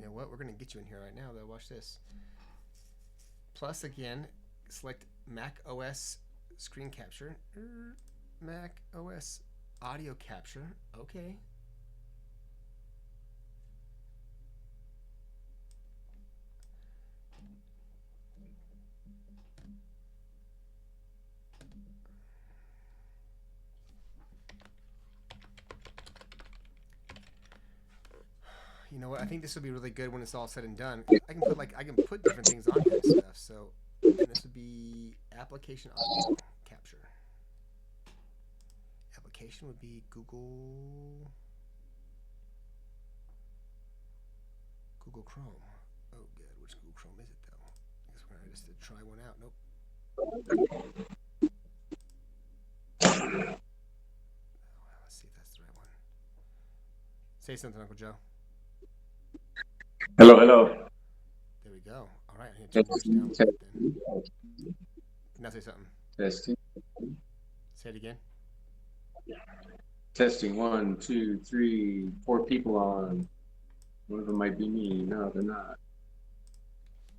know what? We're gonna get you in here right now, though. Watch this. Plus, again, select Mac OS screen capture. Mac OS audio capture. Okay. You know what? I think this will be really good when it's all said and done. I can put different things on here and stuff. So, and this would be application audio capture. Application would be Google Chrome. Oh, good. Which Google Chrome is it though? I guess we're gonna just try one out. Nope. Oh, let's see if that's the right one. Say something, Uncle Joe. Hello, hello. There we go. All right, I need to turn this down a little bit then. Now say something. Testing. Say it again. Testing. 1, 2, 3, 4 people on. One of them might be me. No, they're not.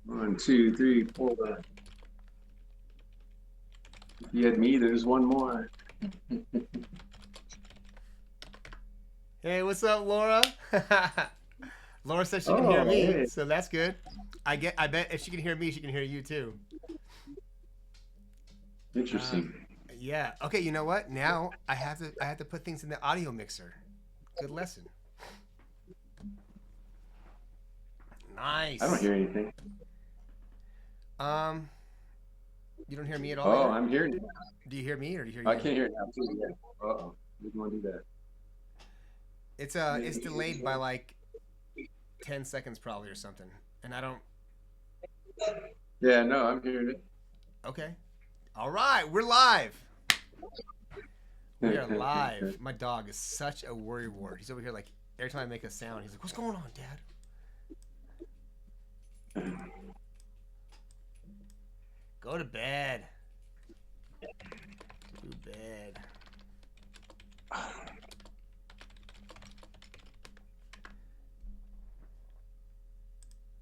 1, 2, 3, 4. If you had me, there's one more. Hey, what's up, Laura? Laura said she can hear me, Hey. so that's good. I bet if she can hear me, she can hear you too. Interesting. Yeah. Okay. You know what? Now I have to put things in the audio mixer. Good lesson. Nice. I don't hear anything. You don't hear me at all? Oh, Either? I'm hearing you. Do you hear me or do you hear you? I can't hear it now, too. Yeah. Uh-oh. We don't want to do that. It's delayed by like 10 seconds probably or something, and I don't. Yeah, no, I'm hearing it. Okay. All right, we're live. We are live. My dog is such a worrywart. He's over here like every time I make a sound, he's like, "What's going on, Dad?" Go to bed. Go to bed.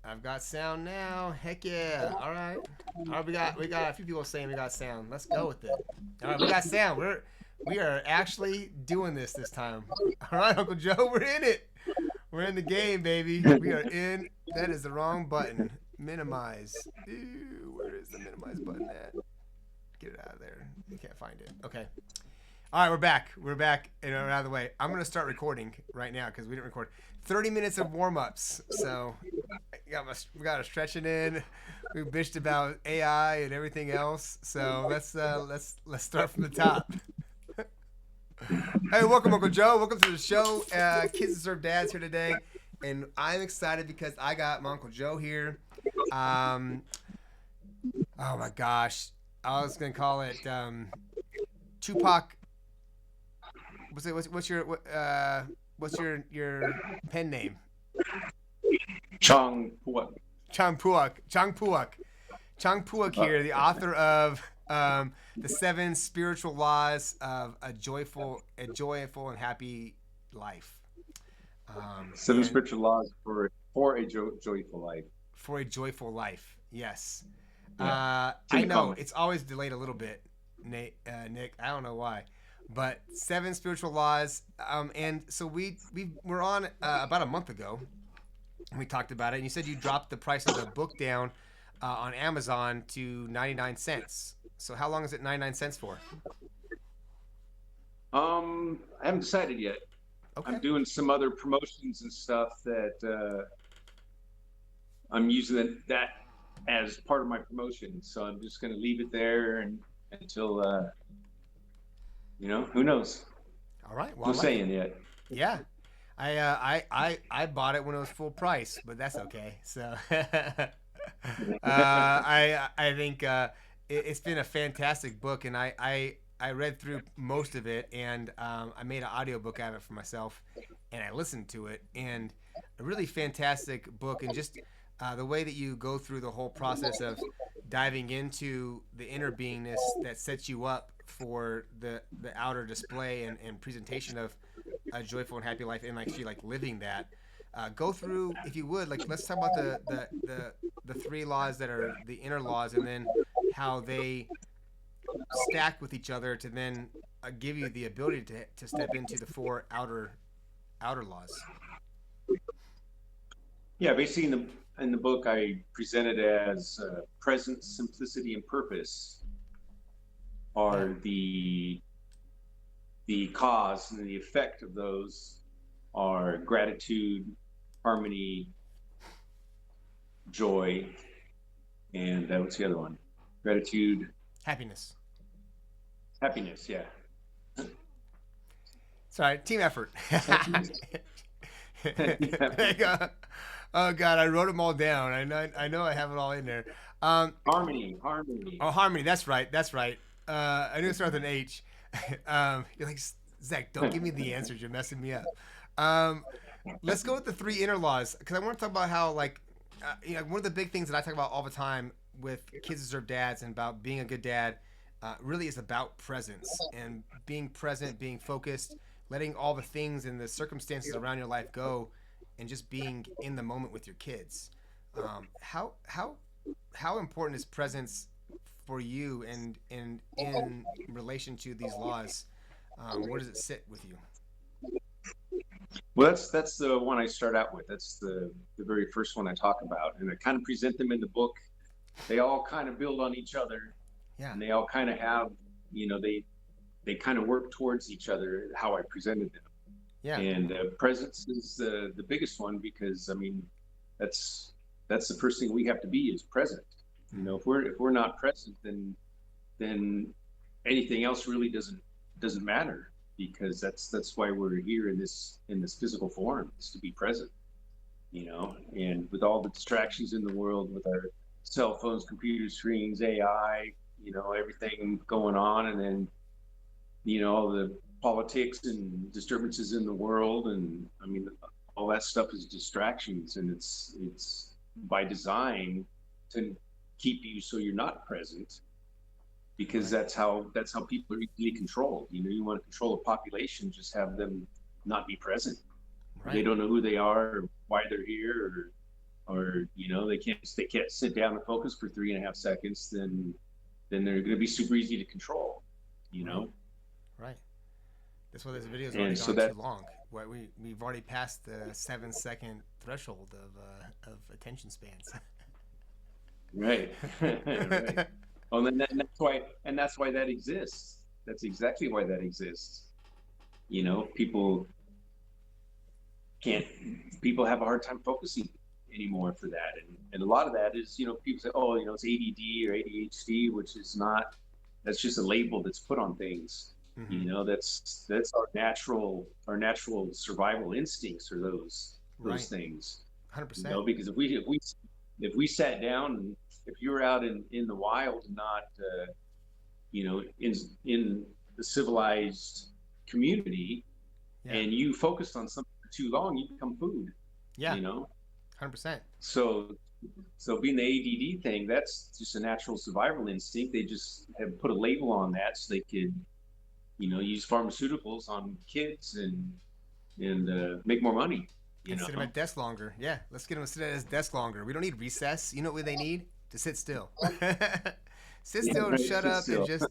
I've got sound now. Heck yeah. All right. All right, we got a few people saying we got sound. Let's go with it. All right, we got sound. We are actually doing this time. All right, Uncle Joe, we're in it. We're in the game, baby. We are in. That is the wrong button. Minimize. Ew, where is the minimize button at? Get it out of there. You can't find it. Okay. All right, we're back. We're back and we're out of the way. I'm going to start recording right now because we didn't record. 30 minutes of warm-ups. So we got to stretch it in. We bitched about AI and everything else. So let's start from the top. Hey, welcome, Uncle Joe. Welcome to the show. Kids Deserve Dads here today. And I'm excited because I got my Uncle Joe here. Oh, my gosh. I was going to call it Tupac. What's your pen name? Chong Puak. Chang Puak here, the author of the 7 Spiritual Laws of a joyful and happy life. 7 spiritual laws for a joyful life. For a joyful life, yes. Yeah. I know it's always delayed a little bit, Nick. I don't know why, but 7 spiritual laws. And so we were on about a month ago. We talked about it, and you said you dropped the price of the book down on Amazon to 99 cents. So how long is it 99 cents for? I haven't decided yet. Okay. I'm doing some other promotions and stuff that I'm using that as part of my promotion. So I'm just going to leave it there until who knows? All right. Well, No saying yet. Yeah. I bought it when it was full price, but that's okay. So I think it's been a fantastic book, and I read through most of it, and I made an audiobook out of it for myself, and I listened to it, and a really fantastic book, and just the way that you go through the whole process of diving into the inner beingness that sets you up for the outer display and presentation of a joyful and happy life, and actually like living that. Go through, if you would, like let's talk about the three laws that are the inner laws, and then how they stack with each other to then give you the ability to step into the four outer laws. Yeah, basically in the book I presented as presence, simplicity, and purpose Yeah. are the cause, and the effect of those are gratitude, harmony, joy, and what's the other one? Gratitude, Happiness. happiness. Yeah. Sorry, team effort. Happiness. Like, oh God, I wrote them all down. I know I have it all in there. Harmony, harmony. Oh, harmony. That's right. That's right. I knew it started with an H. You're like, Zach, don't give me the answers. You're messing me up. Um, let's go with the three inner laws because I want to talk about how, like, one of the big things that I talk about all the time with kids deserve dads and about being a good dad really is about presence and being present, being focused, letting all the things and the circumstances around your life go, and just being in the moment with your kids. How important is presence for you and in relation to these laws? Where does it sit with you? Well, that's the one I start out with. That's the very first one I talk about, and I kind of present them in the book. They all kind of build on each other, Yeah, and they all kind of have, they kind of work towards each other. How I presented them, yeah, and presence is the biggest one because I mean, that's that's the first thing we have to be is present. If we're not present, then anything else really doesn't matter because that's why we're here in this physical form is to be present, and with all the distractions in the world with our cell phones, computer screens, AI, everything going on, and then all the politics and disturbances in the world, and I mean all that stuff is distractions, and it's by design to keep you so you're not present because right, that's how people are easily controlled. You want to control a population, just have them not be present. They right. don't know who they are or why they're here, or they can't sit down and focus for 3.5 seconds. Then they're going to be super easy to control. You Right, know, right. That's why this video's already and so gone that too long. We've already passed the 7 second threshold of attention spans. right, right. Oh, and that's why that exists. That's exactly why that exists. People can't people have a hard time focusing anymore for that, and a lot of that is people say, oh, it's ADD or ADHD, which is not. That's just a label that's put on things. Hmm. That's our natural survival instincts or those Right, things. 100%. Because if we sat down, and if you were out in the wild and not in the civilized community, Yeah, and you focused on something for too long, you become food. yeah, You know, 100%. so being the ADD thing, that's just a natural survival instinct. They just have put a label on that so they could use pharmaceuticals on kids and make more money. You And sit him know, at desk longer. Yeah, let's get him to sit at his desk longer. We don't need recess. You know what they need? To sit still. Sit yeah, still and right. shut Sit up and still, just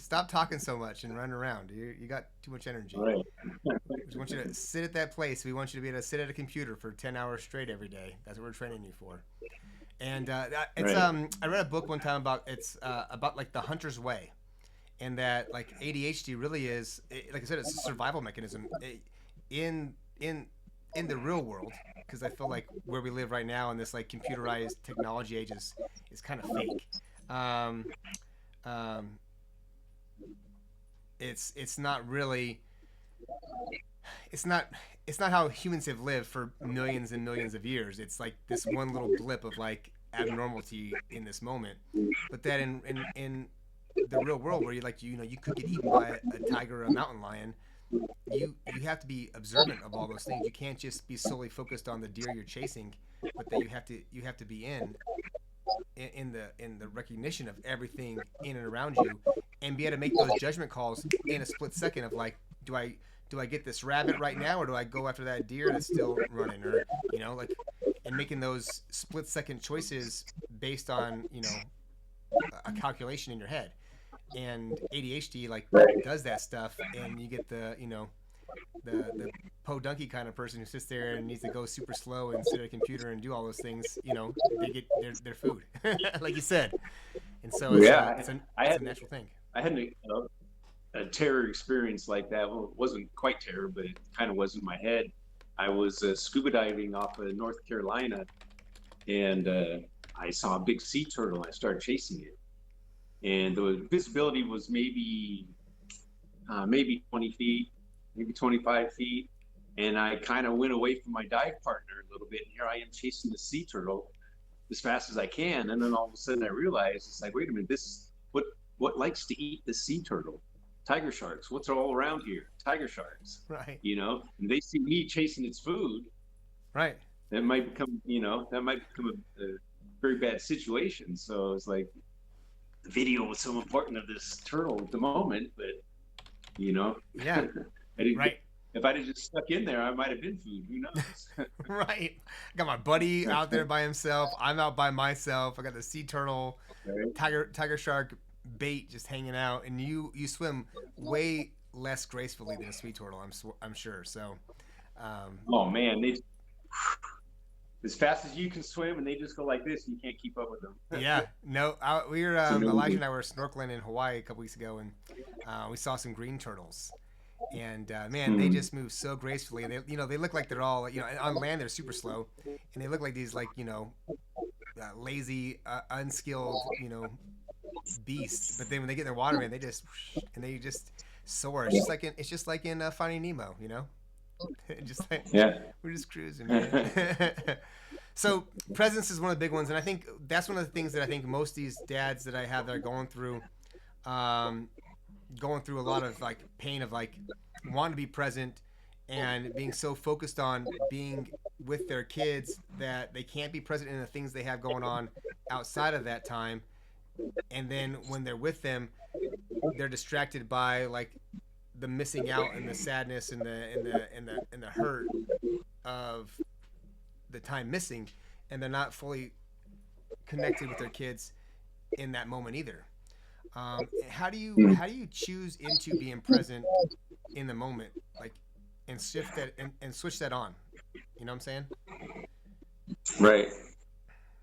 stop talking so much and run around. You got too much energy. right? We just want you to sit at that place. We want you to be able to sit at a computer for 10 hours straight every day. That's what we're training you for. And it's Right. I read a book one time about about like the hunter's way, and that like ADHD really is like I said, it's a survival mechanism in in in the real world, because I feel like where we live right now in this like computerized technology age is kind of fake. Um, um, it's not really it's not it's not how humans have lived for millions and millions of years. It's like this one little blip of like abnormality in this moment, but that in the real world where you could get eaten by a tiger or a mountain lion, you have to be observant of all those things. You can't just be solely focused on the deer you're chasing, but that you have to be in the recognition of everything in and around you, and be able to make those judgment calls in a split second of like, do I do I get this rabbit right now, or do I go after that deer that's still running, or like, and making those split second choices based on a calculation in your head. And ADHD like Right. does that stuff, and you get the podunky kind of person who sits there and needs to go super slow and sit at a computer and do all those things. They get their food, like you said, and so it's a Yeah, it's a I it's had a natural thing. I had a terror experience like that. Well, it wasn't quite terror, but it kind of was in my head. I was scuba diving off of North Carolina, and I saw a big sea turtle. And I started chasing it, and the visibility was maybe 20 feet, maybe 25 feet. And I kind of went away from my dive partner a little bit. And here I am chasing the sea turtle as fast as I can. And then all of a sudden I realized it's like, wait a minute, what likes to eat the sea turtle? Tiger sharks. What's all around here? Tiger sharks. Right. And they see me chasing its food. Right. That might become a very bad situation. So it's like the video was so important of this turtle at the moment, but Yeah. I didn't. Right. If I'd have just stuck in there, I might have been food. Who knows? Right. I got my buddy out there by himself. I'm out by myself. I got the sea turtle, Right? tiger shark bait just hanging out, and you swim way less gracefully than a sweet turtle. I'm sure. So, Oh man, they as fast as you can swim, and they just go like this. And you can't keep up with them. yeah. No, we were So Elijah and I were snorkeling in Hawaii a couple weeks ago, and we saw some green turtles. And man, they just move so gracefully, and they look like they're all on land they're super slow, and they look like these lazy, unskilled beasts. But then when they get in their water, man, they just soar. It's just like in Finding Nemo, just like Yeah. we're just cruising, man. So presence is one of the big ones, and I think that's one of the things that I think most of these dads that I have that are going through a lot of like pain of like wanting to be present and being so focused on being with their kids that they can't be present in the things they have going on outside of that time. And then when they're with them, they're distracted by like the missing out and the sadness and the hurt of the time missing, and they're not fully connected with their kids in that moment either. How do you choose into being present in the moment, like, and shift that and switch that on? You know what I'm saying? Right.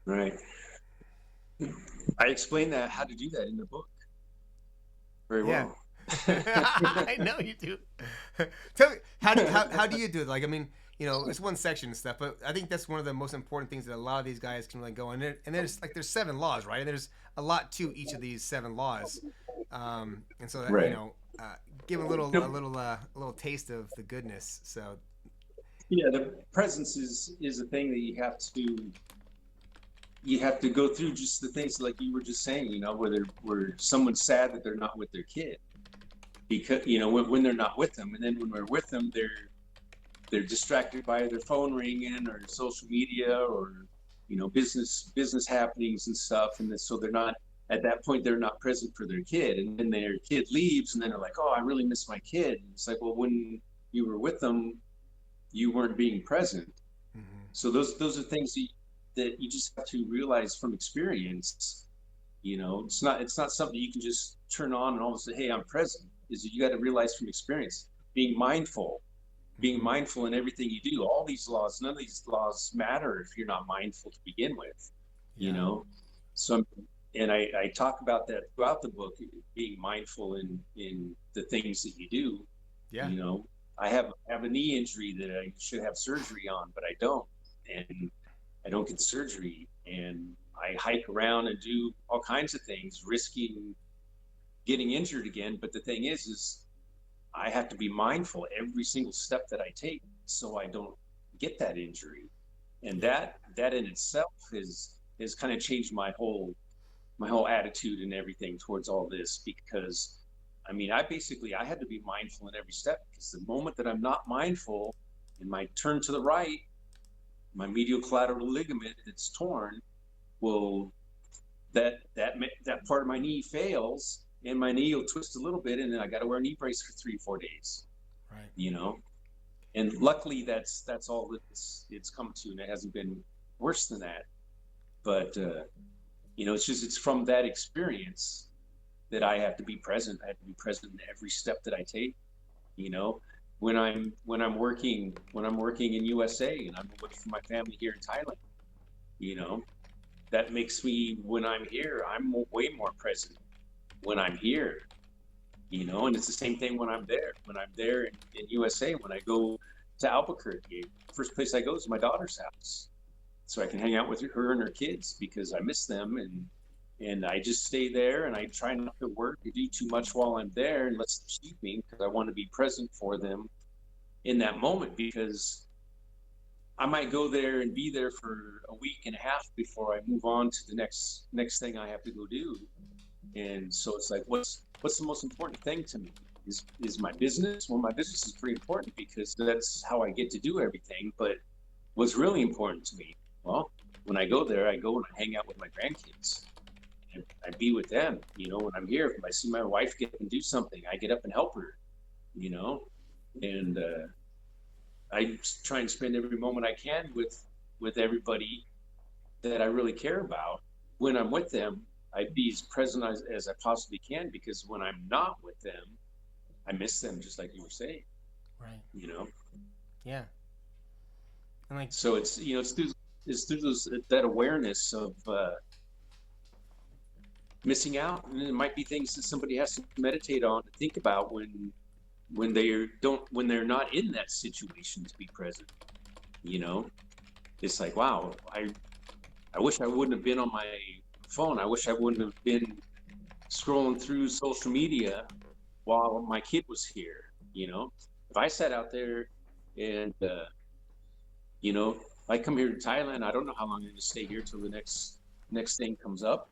Right. I explained that how to do that in the book very Yeah. well. I know you do. Tell me, how do you do it? Like, I mean, it's one section and stuff, but I think that's one of the most important things that a lot of these guys can like go. And there's 7 laws, right? And there's a lot to each of these 7 laws. And so that, Right. give a little taste of the goodness. So Yeah, the presence is a thing that you have to go through, just the things like you were just saying, where someone's sad that they're not with their kid, because when they're not with them, and then when we're with them, they're distracted by their phone ringing or social media or business happenings and stuff, and so they're not at that point, they're not present for their kid, and then their kid leaves, and then they're like, oh, I really miss my kid. And it's like, well, when you were with them, you weren't being present. mm-hmm. So those are things that you just have to realize from experience. It's not something you can just turn on and all of a sudden, hey, I'm present. Is you got to realize from experience, being mindful in everything you do. All these laws, none of these laws matter if you're not mindful to begin with. Yeah. So and I talk about that throughout the book, being mindful in the things that you do. Yeah. I have a knee injury that I should have surgery on, but I don't, and I don't get surgery, and I hike around and do all kinds of things, risking getting injured again. But the thing is I have to be mindful every single step that I take so I don't get that injury, and that in itself has kind of changed my whole attitude and everything towards all this, because I mean, I had to be mindful in every step, because the moment that I'm not mindful and my turn to the right, my medial collateral ligament that's torn, will that part of my knee fails, and my knee will twist a little bit, and then I got to wear a knee brace for 3 or 4 days. Right. you know. And luckily, that's all it's come to, and it hasn't been worse than that. But it's just it's from that experience that I have to be present. I have to be present in every step that I take. You know, when I'm working in USA and I'm away from my family here in Thailand. You know, that makes me when I'm here, I'm way more present when I'm here. And it's the same thing when I'm there. When I'm there in USA, when I go to Albuquerque, first place I go is my daughter's house, so I can hang out with her and her kids because I miss them, and I just stay there and I try not to work or do too much while I'm there and let them keep me because I want to be present for them in that moment because I might go there and be there for a week and a half before I move on to the next thing I have to go do. And so it's like, what's the most important thing to me? Is my business? Well, my business is pretty important because that's how I get to do everything. But what's really important to me? Well, when I go there, I go and I hang out with my grandkids. And I be with them. When I'm here, if I see my wife get and do something, I get up and help her. You know, and I try and spend every moment I can with everybody that I really care about. When I'm with them, I be as present as I possibly can because when I'm not with them, I miss them, just like you were saying. Right. You know, Yeah. And like, so it's through that awareness of missing out, and it might be things that somebody has to meditate on and think about when they're not in that situation to be present. You know, it's like, wow, I wish I wouldn't have been on my phone. I wish I wouldn't have been scrolling through social media while my kid was here. If I sat out there and you know, I come here to Thailand, I don't know how long I'm going to stay here till the next thing comes up.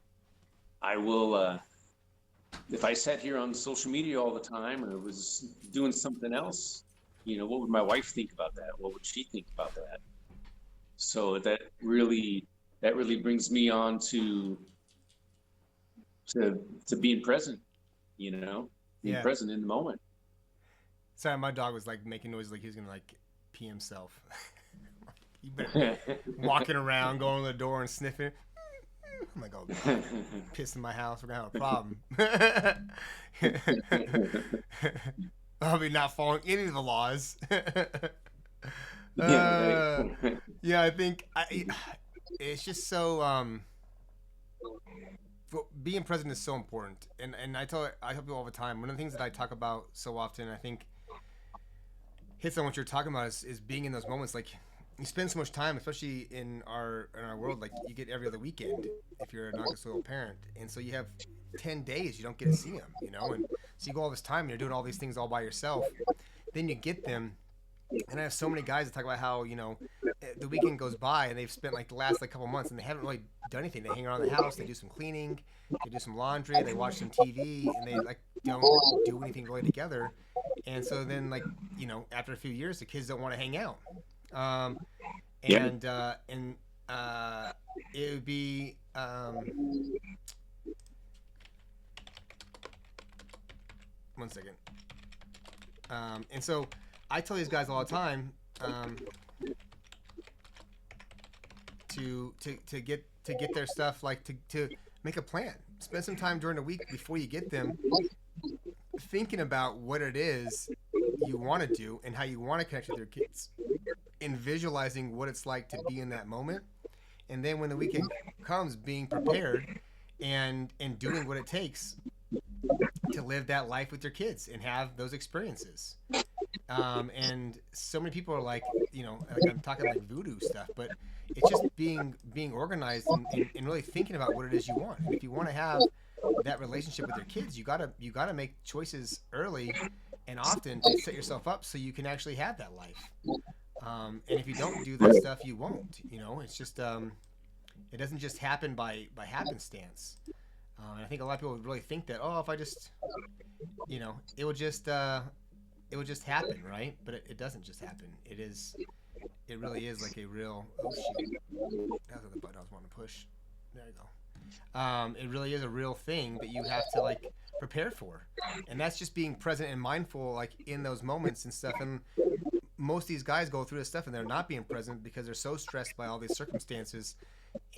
I will. If I sat here on social media all the time or was doing something else, what would my wife think about that? What would she think about that? So that really brings me on to being present, being yeah. present in the moment. Sorry, my dog was like making noise like he was gonna like pee himself. He better walking around, going to the door and sniffing. I'm like, oh god, piss in my house. We're gonna have a problem. I'll be not following any of the laws. Yeah, right. uh, yeah, I think it's just so being present is so important, and I tell people all the time. One of the things that I talk about so often, I think, hits on what you're talking about is being in those moments. Like you spend so much time, especially in our world. Like you get every other weekend if you're a non-custodial parent, and so you have 10 days you don't get to see them. And so you go all this time and you're doing all these things all by yourself. Then you get them, and I have so many guys that talk about how the weekend goes by and they've spent like the last like couple months and they haven't really done anything. They hang around the house, they do some cleaning, they do some laundry, they watch some TV, and they like don't do anything really together. And so then like after a few years, the kids don't want to hang out. Um, Yeah. and it would be one second. And so I tell these guys all the time to get their stuff, like to make a plan. Spend some time during the week before you get them, thinking about what it is you want to do and how you want to connect with your kids, and visualizing what it's like to be in that moment. And then when the weekend comes, being prepared and doing what it takes to live that life with your kids and have those experiences. And so many people are like I'm talking like voodoo stuff, but it's just being organized and really thinking about what it is you want. And if you want to have that relationship with your kids, you gotta make choices early and often to set yourself up so you can actually have that life. And if you don't do that stuff, you won't. It's just it doesn't just happen by happenstance. And I think a lot of people really think that, oh, if I just it would just happen, right? But it doesn't just happen. It really is like a real, oh shoot, that's the button I was wanting to push. There you go. It really is a real thing that you have to like prepare for, and that's just being present and mindful, like in those moments and stuff. And most of these guys go through this stuff and they're not being present because they're so stressed by all these circumstances.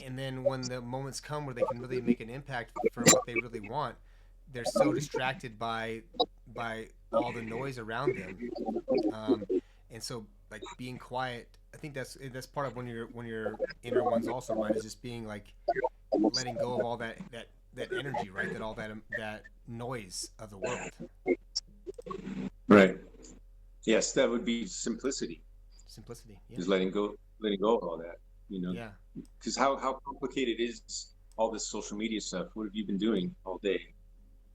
And then when the moments come where they can really make an impact for what they really want, they're so distracted by all the noise around them. um, and so like being quiet, I think that's part of when you're inner ones also, right, is just being like letting go of all that energy, right, that all that noise of the world. Right. Yes, that would be simplicity. Simplicity, yeah. Is letting go of all that. You know, Yeah, because how complicated is all this social media stuff? What have you been doing all day?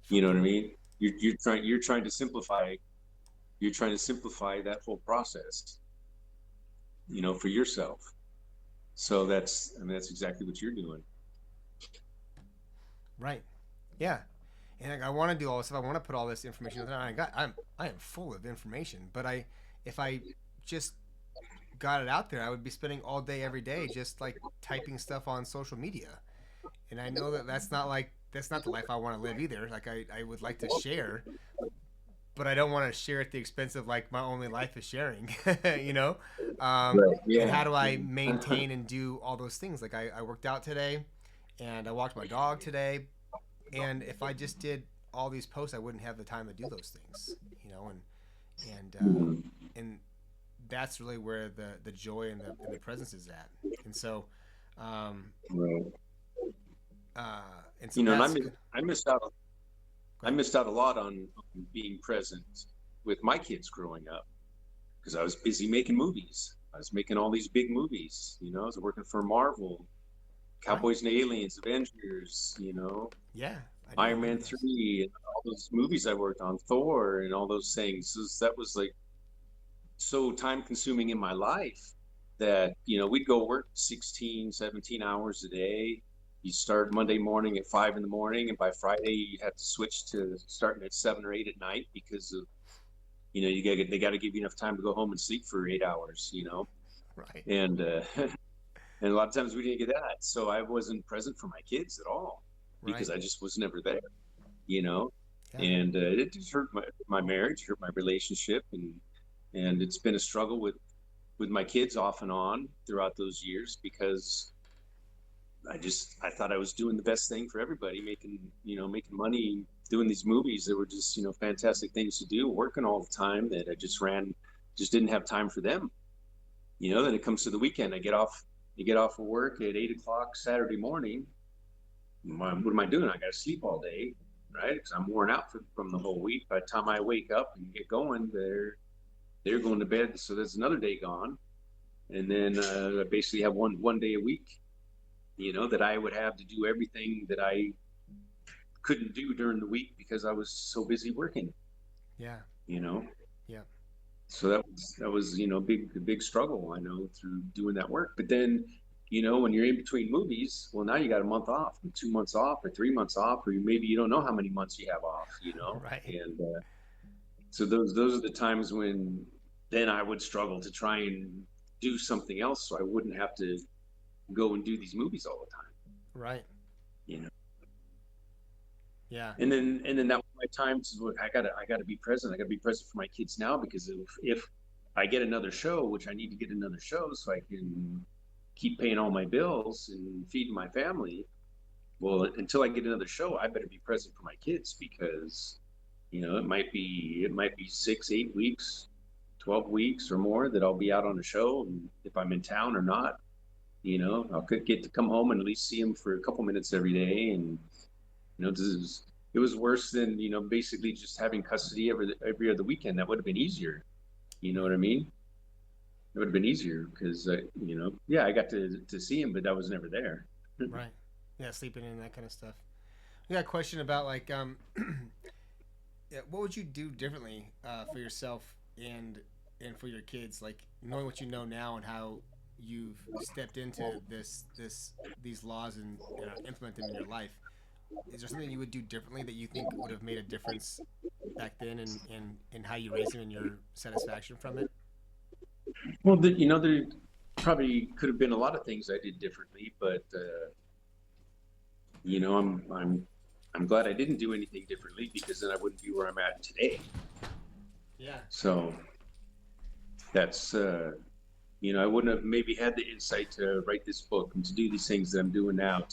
You know what I mean? You're trying to simplify. You're trying to simplify that whole process. You know, for yourself. So that's, I mean, that's exactly what you're doing. right, yeah. And like, I want to do all this stuff. I want to put all this information out there. I am full of information, but if I just got it out there, I would be spending all day every day just like typing stuff on social media. And I know that that's not the life I want to live either. Like I would like to share, but I don't want to share at the expense of like my only life is sharing, you know. Right. And Yeah. how do I maintain and do all those things? Like I worked out today, and I walked my dog today, and if I just did all these posts, I wouldn't have the time to do those things, you know. And that's really where the joy and the presence is at. And so, um, Right. uh, and so You know, and that's good. I missed out. Go I ahead. missed out a lot on being present with my kids growing up because I was busy making movies. I was making all these big movies. You know, I was working for Marvel, Right? Cowboys and Aliens, Avengers. You know, Yeah, I do Iron remember Man those. 3, and all those movies I worked on, Thor, and all those things. That was like so time consuming in my life that, you know, we'd go work 16, 17 hours a day. You start Monday morning at 5 in the morning, and by Friday you have to switch to starting at 7 or 8 at night because of, you know, they got to give you enough time to go home and sleep for 8 hours, you know. Right, And and a lot of times we didn't get that, so I wasn't present for my kids at all right. because I just was never there, you know. Yeah, And it just hurt my marriage, hurt my relationship, and it's been a struggle with my kids off and on throughout those years because I thought I was doing the best thing for everybody, making money, doing these movies that were just, you know, fantastic things to do, working all the time, that just didn't have time for them. You know, then it comes to the weekend. You get off of work at 8 o'clock Saturday morning. What am I doing? I got to sleep all day, right? Because I'm worn out from the whole week. By the time I wake up and get going, they're going to bed. So there's another day gone, and then I basically have one day a week, you know, that I would have to do everything that I couldn't do during the week because I was so busy working, yeah, you know. yeah. So that was, you know, big struggle, I know, through doing that work. But then, you know, when you're in between movies, well, now you got a month off, and 2 months off, or 3 months off, or maybe you don't know how many months you have off, you know. Right. And so those are the times when then I would struggle to try and do something else so I wouldn't have to go and do these movies all the time, Right. you know. Yeah. And then that was my time to look. I gotta be present. I gotta be present for my kids now because if I get another show, which I need to get another show so I can keep paying all my bills and feeding my family. Well, until I get another show, I better be present for my kids because, you know, it might be 6, 8 weeks, 12 weeks or more that I'll be out on a show, and if I'm in town or not, you know, I'll get to come home and at least see them for a couple minutes every day. And you know, it was worse than, you know, basically just having custody every other weekend. That would have been easier. You know what I mean? It would have been easier because, you know, yeah, I got to see him, but I was never there. Right. Yeah, sleeping in that kind of stuff. We got a question about like yeah, what would you do differently for yourself and for your kids, like knowing what you know now and how you've stepped into these laws and implement them in your life. Is there something you would do differently that you think would have made a difference back then and how you raised them and your satisfaction from it? Well, you know, there probably could have been a lot of things I did differently, but you know, I'm glad I didn't do anything differently because then I wouldn't be where I'm at today. Yeah. So that's you know, I wouldn't have maybe had the insight to write this book and to do these things that I'm doing now,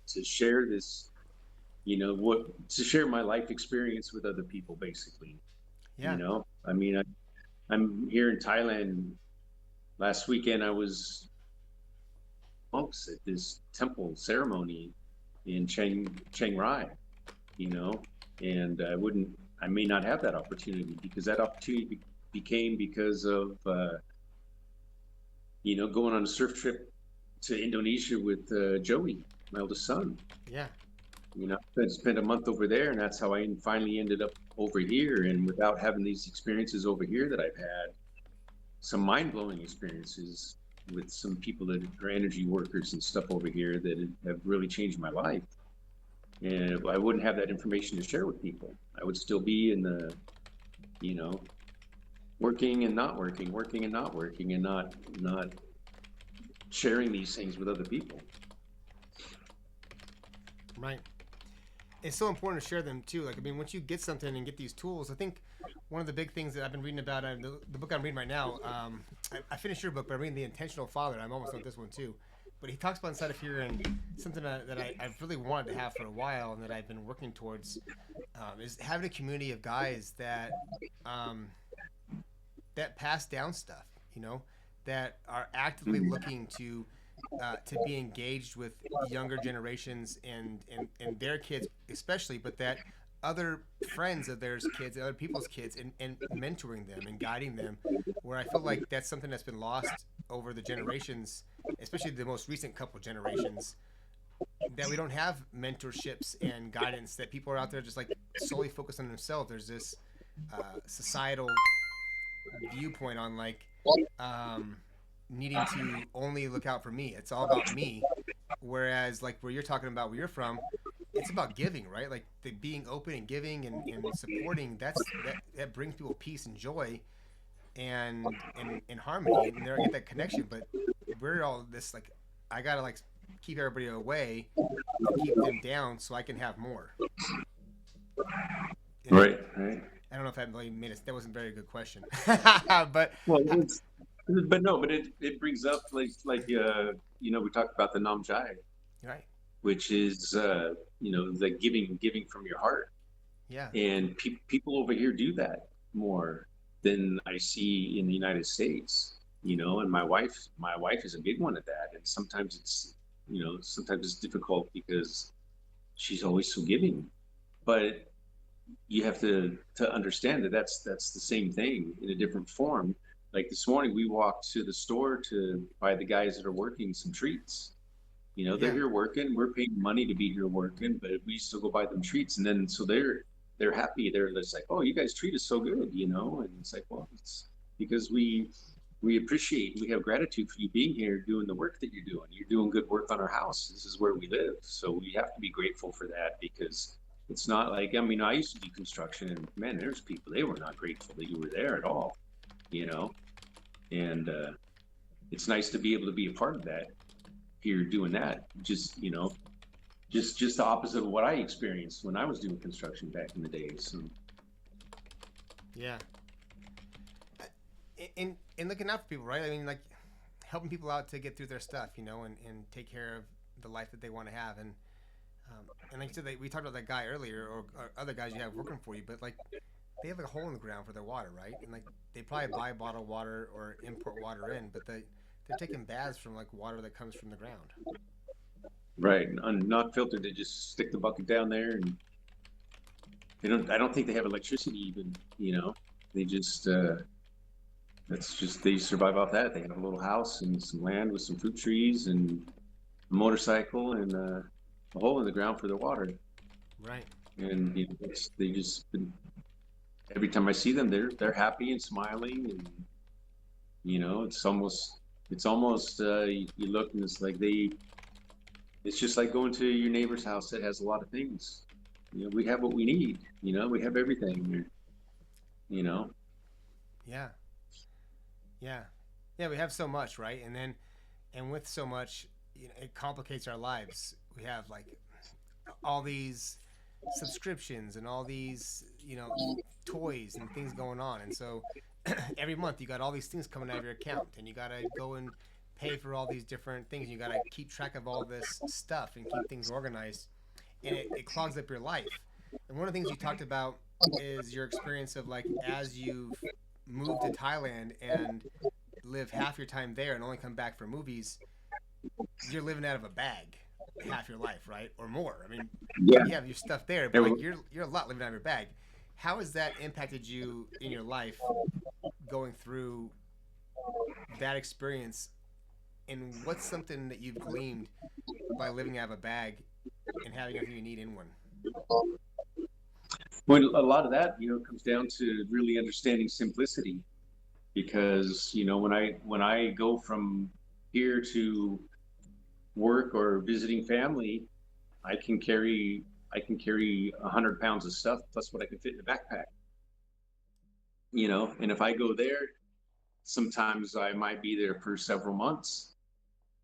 to share this, you know, what to share my life experience with other people, basically. You Yeah. know, I mean, I'm here in Thailand. Last weekend, I was monks at this temple ceremony in Chiang Rai. You know, and I may not have that opportunity because that opportunity became because of you know, going on a surf trip to Indonesia with Joey, my oldest son. Yeah. You know, I spent a month over there, and that's how I finally ended up over here. And without having these experiences over here that I've had, some mind blowing experiences with some people that are energy workers and stuff over here that have really changed my life. And if I wouldn't have that information to share with people, I would still be in the, you know, working and not working, working and not working, and not sharing these things with other people. Right. It's so important to share them too. Like, I mean, once you get something and get these tools, I think one of the big things that I've been reading about, the book I'm reading right now, I finished your book, but I'm reading The Intentional Father. I'm almost done with this one too. But he talks about inside of here, and something that I've really wanted to have for a while and that I've been working towards is having a community of guys um, that pass down stuff, you know, that are actively looking to be engaged with younger generations and their kids especially, but that other friends of theirs kids, other people's kids, and mentoring them and guiding them, where I feel like that's something that's been lost over the generations, especially the most recent couple generations, that we don't have mentorships and guidance, that people are out there just like solely focused on themselves. There's this societal viewpoint on like um, needing to only look out for me. It's all about me. Whereas like where you're talking about where you're from, it's about giving, right? Like the being open and giving and supporting. That brings people peace and joy and harmony, and they get that connection. But we're all this like I gotta like keep everybody away and keep them down so I can have more. And Right, right. I don't know if that really made it. That wasn't a very good question, but Well, but no, but it brings up you know, we talked about the namjai, right, which is you know, the giving from your heart, yeah, and people over here do that more than I see in the United States. You know, and my wife is a big one at that, and sometimes it's, you know, sometimes it's difficult because she's always so giving, but you have to understand that that's the same thing in a different form. Like this morning, we walked to the store to buy the guys that are working some treats. You know, they're yeah, here working. We're paying money to be here working, but we still go buy them treats, and then so they're happy. They're just like, oh, you guys treat us so good, you know. And it's like, well, it's because we appreciate, we have gratitude for you being here doing the work that you're doing. You're doing good work on our house. This is where we live, so we have to be grateful for that because it's not like, I mean, I used to do construction, and man, there's people, they were not grateful that you were there at all, you know. And it's nice to be able to be a part of that here doing that. Just, you know, just the opposite of what I experienced when I was doing construction back in the day. So yeah. And looking out for people, right? I mean, like helping people out to get through their stuff, you know, and take care of the life that they want to have. And like you said, we talked about that guy earlier, or other guys you have working for you, but like they have like a hole in the ground for their water, right? And like they probably buy bottled water or import water in, but they're taking baths from like water that comes from the ground. right, not filtered, they just stick the bucket down there, and they don't. I don't think they have electricity even. You know, they just that's just they survive off that. They have a little house and some land with some fruit trees and a motorcycle and a hole in the ground for their water. Right. And you know, they just every time I see them, they're happy and smiling, and you know, it's almost you look and it's like it's just like going to your neighbor's house that has a lot of things. You know, we have what we need. You know, we have everything. You know, Yeah. Yeah. Yeah. We have so much, right? And with so much, you know, it complicates our lives. We have like all these subscriptions and all these, toys and things going on. And so every month you got all these things coming out of your account, and you got to go and pay for all these different things. You got to keep track of all this stuff and keep things organized, and it clogs up your life. And one of the things you talked about is your experience of, like, as you've moved to Thailand and live half your time there and only come back for movies, you're living out of a bag half your life, right? Or more. I mean, Yeah. you have your stuff there, but like you're a lot living out of your bag. How has that impacted you in your life going through that experience? And what's something that you've gleaned by living out of a bag and having everything you need in one? Well, a lot of that, comes down to really understanding simplicity, because, when I go from here to work or visiting family, I can carry I can carry 100 pounds of stuff plus what I can fit in a backpack. And if I go there, sometimes I might be there for several months.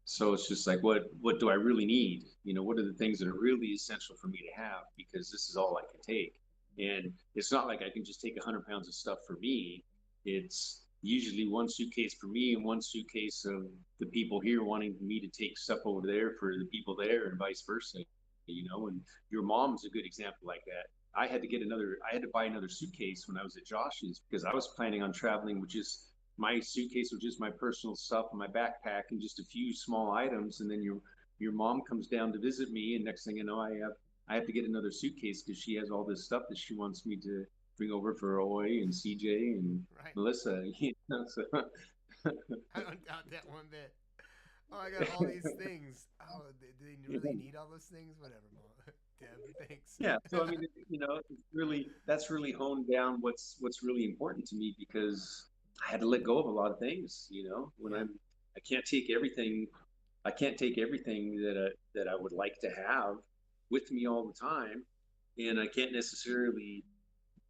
So it's just like, what do I really need? What are the things that are really essential for me to have? Because this is all I can take. And it's not like I can just take 100 pounds of stuff for me. It's usually one suitcase for me and one suitcase of the people here wanting me to take stuff over there for the people there, and vice versa. And your mom's a good example like that. I had to buy another suitcase when I was at Josh's, because I was planning on traveling with just my suitcase, with just my personal stuff and my backpack and just a few small items. And then your mom comes down to visit me, and next thing you know, I have to get another suitcase because she has all this stuff that she wants me to bring over for Oi and CJ and Right. Melissa. So I don't doubt that one bit. Oh, I got all these things. Oh, do they really need all those things? Whatever, Mom. Deb, thanks. yeah, so I mean, it's really that's really honed down what's really important to me, because I had to let go of a lot of things. When Yeah. I can't take everything. I can't take everything that I would like to have with me all the time, and I can't necessarily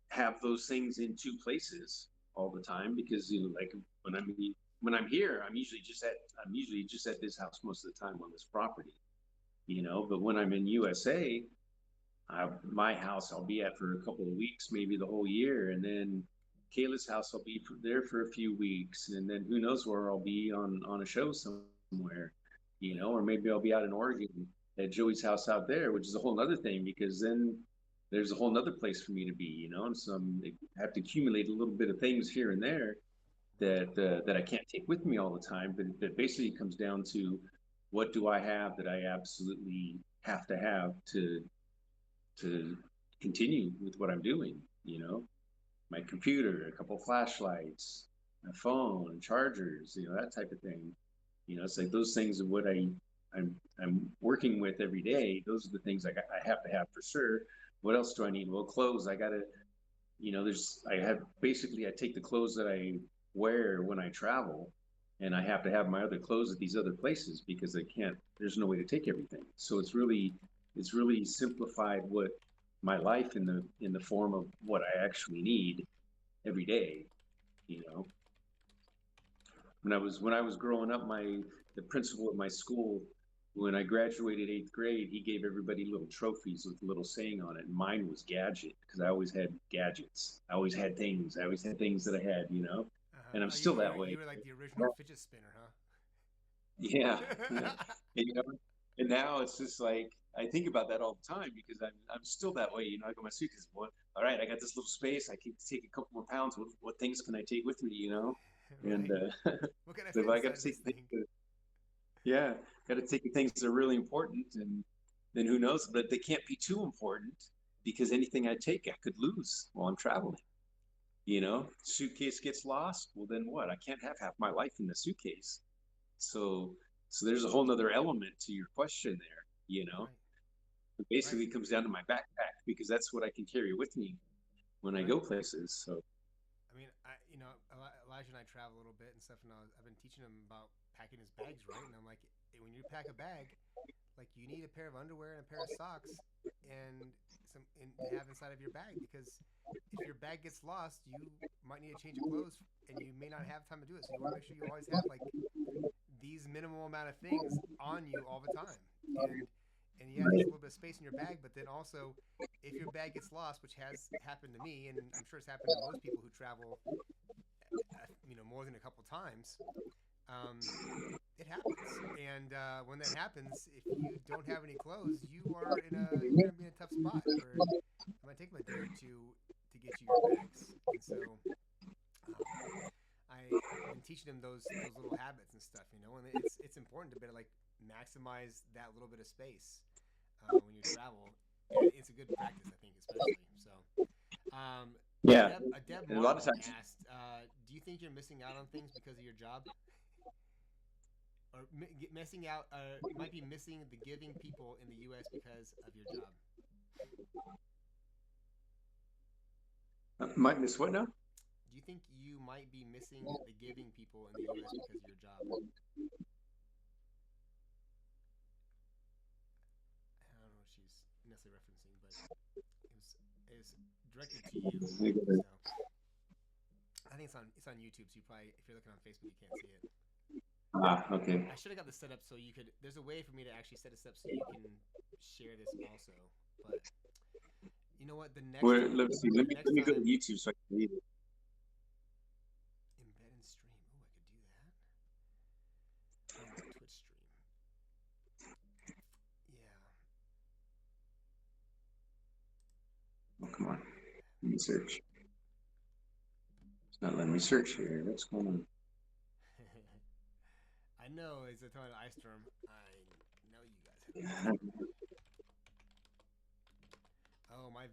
have those things in two places all the time, because like when I'm when I'm here, I'm usually just at this house most of the time on this property. But when I'm in USA, my house I'll be at for a couple of weeks, maybe the whole year, and then Kayla's house I'll be there for a few weeks, and then who knows where I'll be on a show somewhere, or maybe I'll be out in Oregon at Joey's house out there, which is a whole other thing, because then there's a whole other place for me to be, and so I have to accumulate a little bit of things here and there that I can't take with me all the time, but that basically comes down to, what do I have that I absolutely have to have to continue with what I'm doing. My computer, a couple flashlights, my phone, chargers, that type of thing. It's like those things are what I'm working with every day. Those are the things I have to have for sure. What else do I need? Well, clothes. I gotta, I have basically, I take the clothes that I wear when I travel, and I have to have my other clothes at these other places, because I can't. There's no way to take everything. So it's really simplified what my life in the form of what I actually need every day. You know, when I was growing up, the principal of my school, when I graduated 8th grade, he gave everybody little trophies with a little saying on it. And mine was gadget, because I always had gadgets. I always had things. I always had things that I had. And I'm Oh, you, still you that were you way. were like the original fidget spinner, Yeah, yeah. huh? And, and now it's just like I think about that all the time, because I'm still that way. I got my suitcase. What? All right, I got this little space. I can take a couple more pounds. What things can I take with me? And Right. What can I so fit if I got inside to of this take things thing? yeah, got to take the things that are really important, and then who knows? But they can't be too important, because anything I take, I could lose while I'm traveling. Suitcase gets lost. Well, then what? I can't have half my life in the suitcase. So, so there's a whole nother element to your question there. Right. It Right. basically comes down to my backpack, because that's what I can carry with me when I Right. go places. So, I mean, Elijah and I travel a little bit and stuff, and I've been teaching him about packing his bags, right? And I'm like, when you pack a bag, like, you need a pair of underwear and a pair of socks and to have inside of your bag, because if your bag gets lost, you might need a change of clothes and you may not have time to do it. So you want to make sure you always have, like, these minimal amount of things on you all the time. And and yeah, there's a little bit of space in your bag, but then also, if your bag gets lost, which has happened to me, and I'm sure it's happened to most people who travel, more than a couple times, um, it happens. And when that happens, if you don't have any clothes, you're gonna be in a tough spot where it might take them a day or two to get you your bags. And so, um, I've been teaching them those little habits and stuff, and it's important to better like maximize that little bit of space when you travel. And it's a good practice, I think, especially. So, um, Yeah, A Deb and a lot of Martin times, asked, "Do you think you're missing out on things because of your job, or missing out? You might be missing the giving people in the U.S. because of your job. might miss what now? Do you think you might be missing the giving people in the U.S. because of your job?" I don't know what she's necessarily referencing, but it was directed to you. So I think it's on YouTube. So you probably, if you're looking on Facebook, you can't see it. Ah, okay. I should have got this set up so you could. There's a way for me to actually set this up so you can share this also. But you know what? The next Well, time, let's see. the Let next me go to time, YouTube so I can read it. embed and stream. Oh, I could do that. And Twitch stream. Yeah. Oh, come on. Let me search. It's not letting me search here. What's going on? I know it's a ton of ice storm. I know you guys have. Oh, my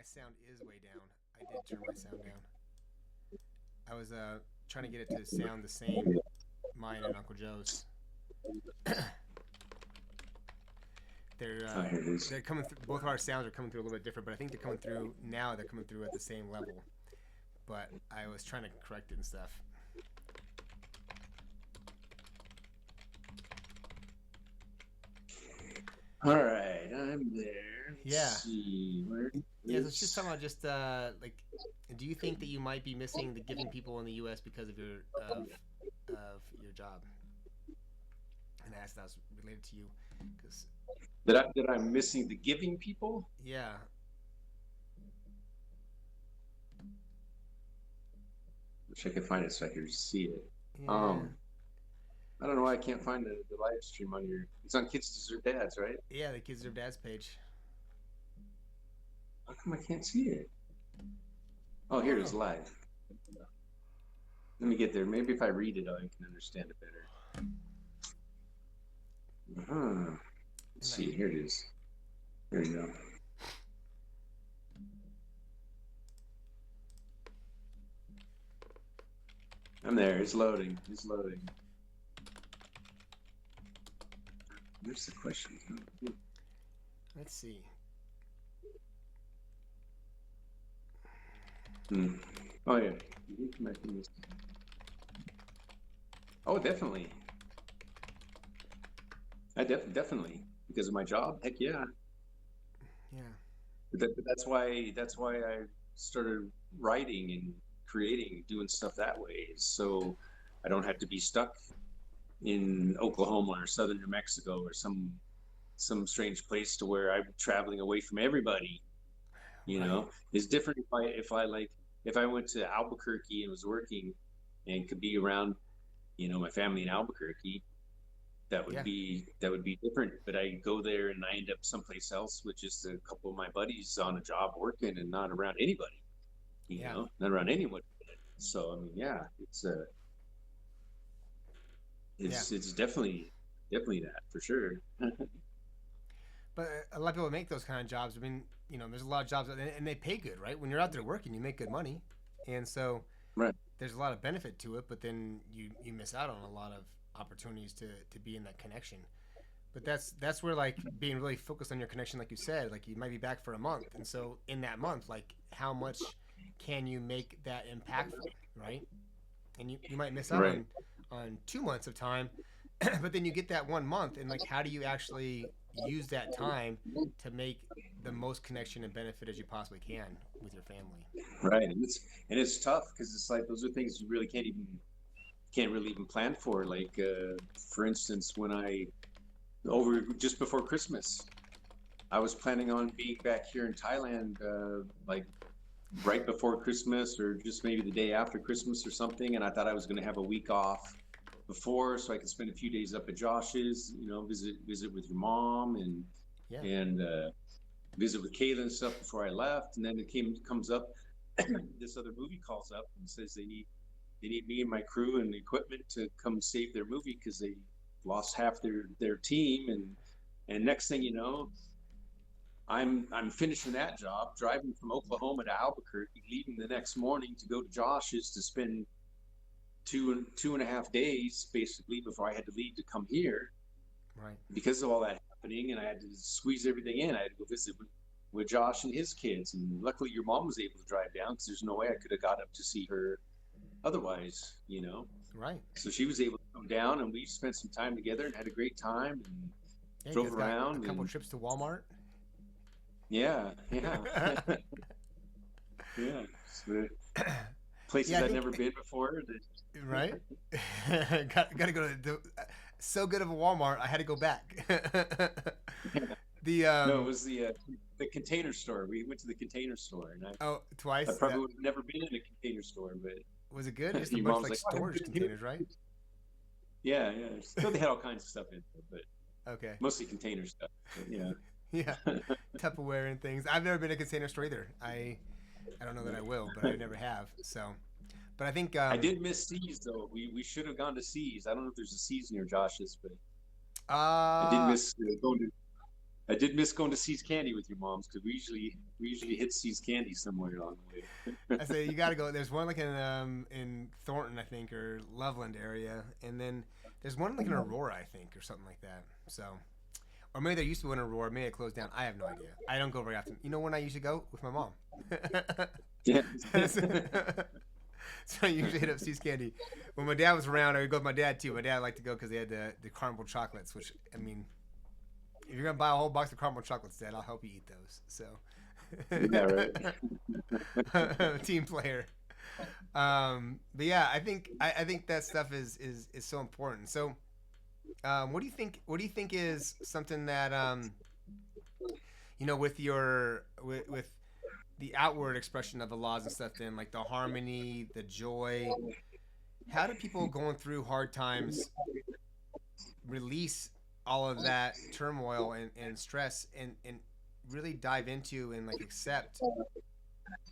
sound is way down. I did turn my sound down. I was trying to get it to sound the same, mine and Uncle Joe's. Oh, here it is. They're coming through. Both of our sounds are coming through a little bit different, but I think they're coming through now. They're coming through at the same level. But I was trying to correct it and stuff. All right, I'm there. Let's Yeah. see. Where Yeah, so it's just talking about just like, do you think that you might be missing the giving people in the U.S. because of your job? And I asked if that was related to you, because that I'm missing the giving people? yeah, Wish I could find it so I could see it. yeah, I don't know why I can't find the live stream on your. It's on Kids Deserve Dads, right? yeah, the Kids Deserve Dads page. How come I can't see it? Oh, here it is live. Let me get there. Maybe if I read it, I can understand it better. Let's see. Here it is. Here we go. I'm there. It's loading. It's loading. Where's the question? Let's see. Oh yeah. Oh, definitely. Definitely because of my job. Heck yeah. Yeah. That's why I started writing and creating, doing stuff that way, so I don't have to be stuck in Oklahoma or southern New Mexico or some strange place to where I'm traveling away from everybody. You Right. know, it's different if I went to Albuquerque and was working and could be around, my family in Albuquerque. Yeah. That would be different. But I go there and I end up someplace else with just a couple of my buddies on a job working and not around anybody. Yeah. Not around anyone. So I mean, yeah, it's definitely that for sure. But a lot of people make those kind of jobs. I mean, there's a lot of jobs, and they pay good, right? When you're out there working, you make good money, and so Right. there's a lot of benefit to it. But then you miss out on a lot of opportunities to be in that connection. But that's where like being really focused on your connection, like you said, like you might be back for a month, and so in that month, like how much can you make that impactful, right? And you might miss out Right. on 2 months of time, but then you get that 1 month, and like how do you actually use that time to make the most connection and benefit as you possibly can with your family? Right. And it's tough because it's like those are things you really can't really even plan for. Like for instance, when I over just before Christmas. I was planning on being back here in Thailand, like right before Christmas or just maybe the day after Christmas or something. And I thought I was going to have a week off before so I could spend a few days up at Josh's, visit with your mom Yeah. and visit with Kayla and stuff before I left. And then comes up, this other movie calls up and says they need me and my crew and equipment to come save their movie because they lost half their team. And next thing you know, I'm finishing that job, driving from Oklahoma to Albuquerque, leaving the next morning to go to Josh's to spend two and a half days basically before I had to leave to come here Right. because of all that happening, and I had to squeeze everything in. I had to go visit with Josh and his kids, and luckily your mom was able to drive down because there's no way I could have got up to see her otherwise, Right. So she was able to come down, and we spent some time together and had a great time and Yeah, you drove guys got around a couple and trips to Walmart. yeah, yeah, yeah. So, places Yeah, I I'd think never been before. right. Got to go to so good of a Walmart. I had to go back. the No, it was the Container Store. We went to the Container Store, and oh, I twice. probably would have never been in a Container Store, but Was it good? Just a your bunch of mom's like like, "Oh, storage good here." containers, right? Yeah, yeah. So they had all kinds of stuff in there, but Okay. mostly container stuff. But yeah. Yeah. Tupperware and things. I've never been to a container store either. I don't know that I will, but I never have. So, but I think I did miss C's though. We should have gone to C's. I don't know if there's a C's near Josh's, but I did uh miss going to. I did miss going to C's Candy with your moms because we usually hit C's Candy somewhere along the way. I say you got to go. There's one like in Thornton, I think, or Loveland area, and then there's one like in Aurora, I think, or something like that. So, or maybe there used to be one in Aurora. Maybe it closed down. I have no idea. I don't go very often. You know when I used to go with my mom. Yeah. So I usually hit up C's Candy. When my dad was around, I would go with my dad too. My dad liked to go because they had the caramel chocolates, which I mean, if you're gonna buy a whole box of caramel chocolates, Dad, I'll help you eat those. So, Yeah, right. team player. But yeah, I think that stuff is so important. So, what do you think? What do you think is something that with with the outward expression of the laws and stuff? Then, like the harmony, the joy. How do people going through hard times release all of that turmoil and stress and really dive into and like accept,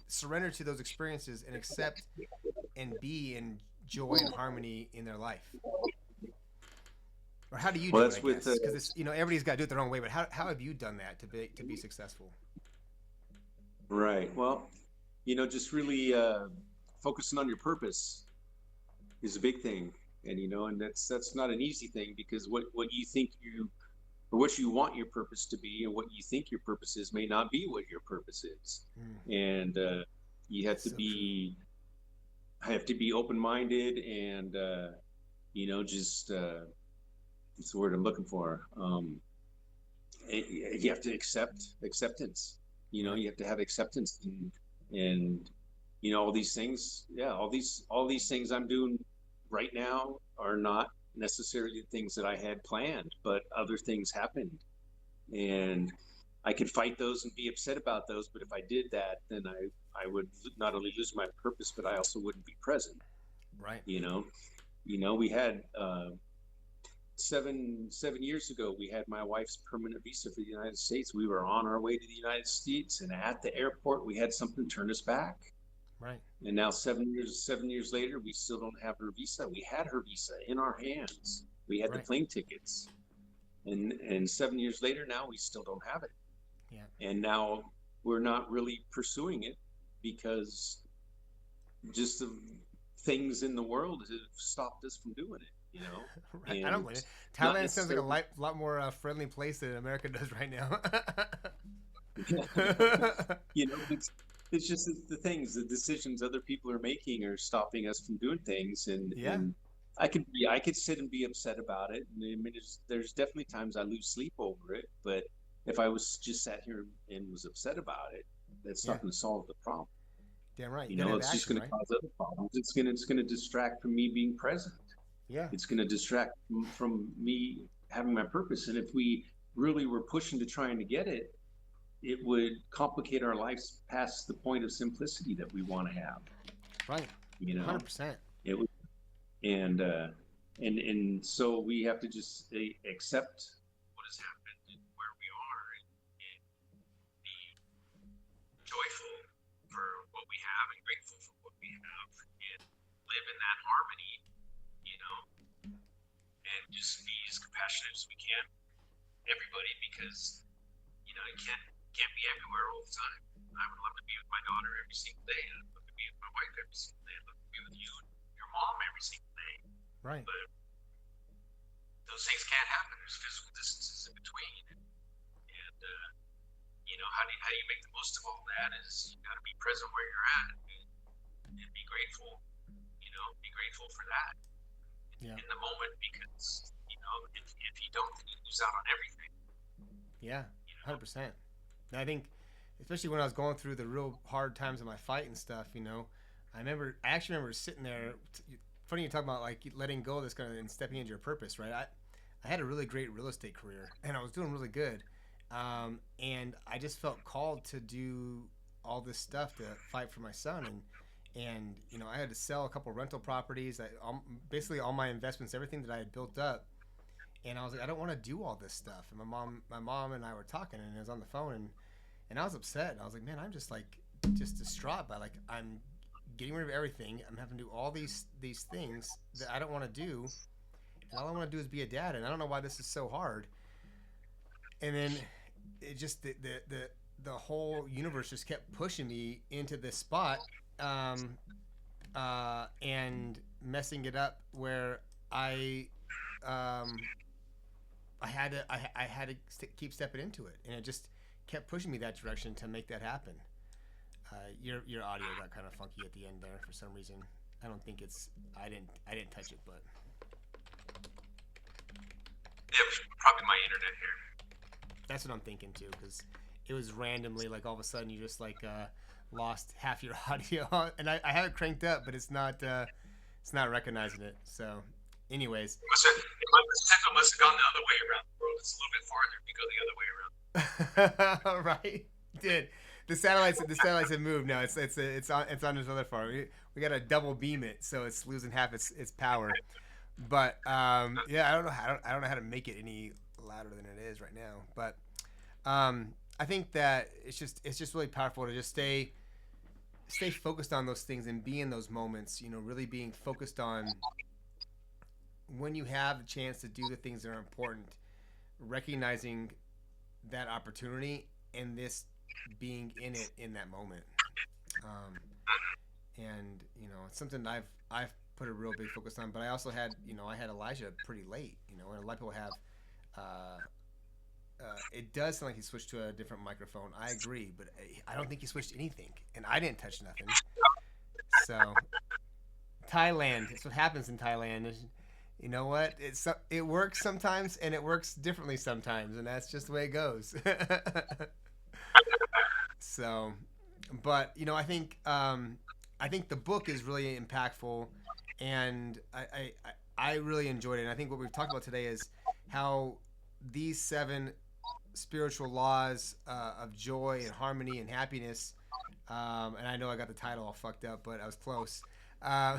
surrender to those experiences and accept and be in joy and harmony in their life? Or how do you Well, do it? that's I with guess because it's everybody's got to do it their own way. But how have you done that to be successful? right. Well, just really focusing on your purpose is a big thing, and that's not an easy thing because what you think you or what you want your purpose to be and what you think your purpose is may not be what your purpose is, Mm, and you have to so true. be open-minded and just what's the word I'm looking for? You have to accept acceptance. Right. You have to have acceptance and all these things. Yeah, all these things I'm doing right now are not necessarily the things that I had planned, but other things happened, and I could fight those and be upset about those. But if I did that, then I would not only lose my purpose, but I also wouldn't be present. Right. You know, we had 7 years ago, we had my wife's permanent visa for the United States. We were on our way to the United States, and at the airport, we had something turn us back. Right. And now 7 years later, we still don't have her visa. We had her visa in our hands. We had the Right. plane tickets, and 7 years later, now we still don't have it. Yeah. And now we're not really pursuing it because just the things in the world have stopped us from doing it. Right. I don't And blame it. not Thailand sounds like a necessarily. lot more friendly place than America does right now. It's just the things, the decisions other people are making are stopping us from doing things, and Yeah. and I could sit and be upset about it. And I mean, there's definitely times I lose sleep over it, but if I was just sat here and was upset about it, that's Yeah. not going to solve the problem. Damn right. You gotta have It's just action, going to right? cause other problems. It's going to distract from me being present. Yeah. It's going to distract from me having my purpose. And if we really were pushing to trying to get it, it would complicate our lives past the point of simplicity that we want to have. Right. You know, 100%. it would, and so we have to just accept what has happened and where we are, and be joyful for what we have and grateful for what we have, and live in that harmony, you know, and just be as compassionate as we can, everybody, because you can't be everywhere all the time. I would love to be with my daughter every single day. I'd love to be with my wife every single day. I'd love to be with you and your mom every single day. Right. But those things can't happen. There's physical distances in between, and how do you make the most of all that? Is you got to be present where you're at, and be grateful. Be grateful for that Yeah. in the moment, because if you don't, then you lose out on everything. Yeah. 100%. And I think, especially when I was going through the real hard times of my fight and stuff, I actually remember sitting there. Funny you talk about like letting go of this kind of and stepping into your purpose, right? I had a really great real estate career and I was doing really good. And I just felt called to do all this stuff to fight for my son. And I had to sell a couple rental properties. Basically, all my investments, everything that I had built up, and I was like, I don't want to do all this stuff. And my mom and I were talking, and I was on the phone, and I was upset. And I was like, man, I'm just just distraught by like I'm getting rid of everything. I'm having to do all these things that I don't want to do, and all I want to do is be a dad. And I don't know why this is so hard. And then it just the whole universe just kept pushing me into this spot, um, and messing it up where I um, I had to keep stepping into it, and it just kept pushing me that direction to make that happen. Your audio got kind of funky at the end there for some reason. I don't think it's I didn't touch it, but Yeah, it was probably my internet here. that's what I'm thinking too, because it was randomly like all of a sudden you just lost half your audio, and I have it cranked up, but it's not recognizing it. So, anyways, The signal must have gone the other way around the world. It's a little bit farther if you go the other way around. right, did the satellites have moved now? It's on this other farm. We got to double beam it, so it's losing half its power. But yeah, I don't know how to make it any louder than it is right now. But I think that it's just really powerful to just stay focused on those things and be in those moments. Really being focused on when you have the chance to do the things that are important, recognizing that opportunity and this being in it in that moment. Um, and it's something that I've put a real big focus on. But I also had Elijah pretty late. And a lot of people have. Uh, it does sound like he switched to a different microphone. I agree, but I don't think he switched anything, and I didn't touch nothing. So Thailand, it's what happens in Thailand. You know what? It works sometimes, and it works differently sometimes, and that's just the way it goes. So, but I think the book is really impactful, and I really enjoyed it. And I think what we've talked about today is how these 7 spiritual laws of joy and harmony and happiness. And I know I got the title all fucked up, but I was close. Uh,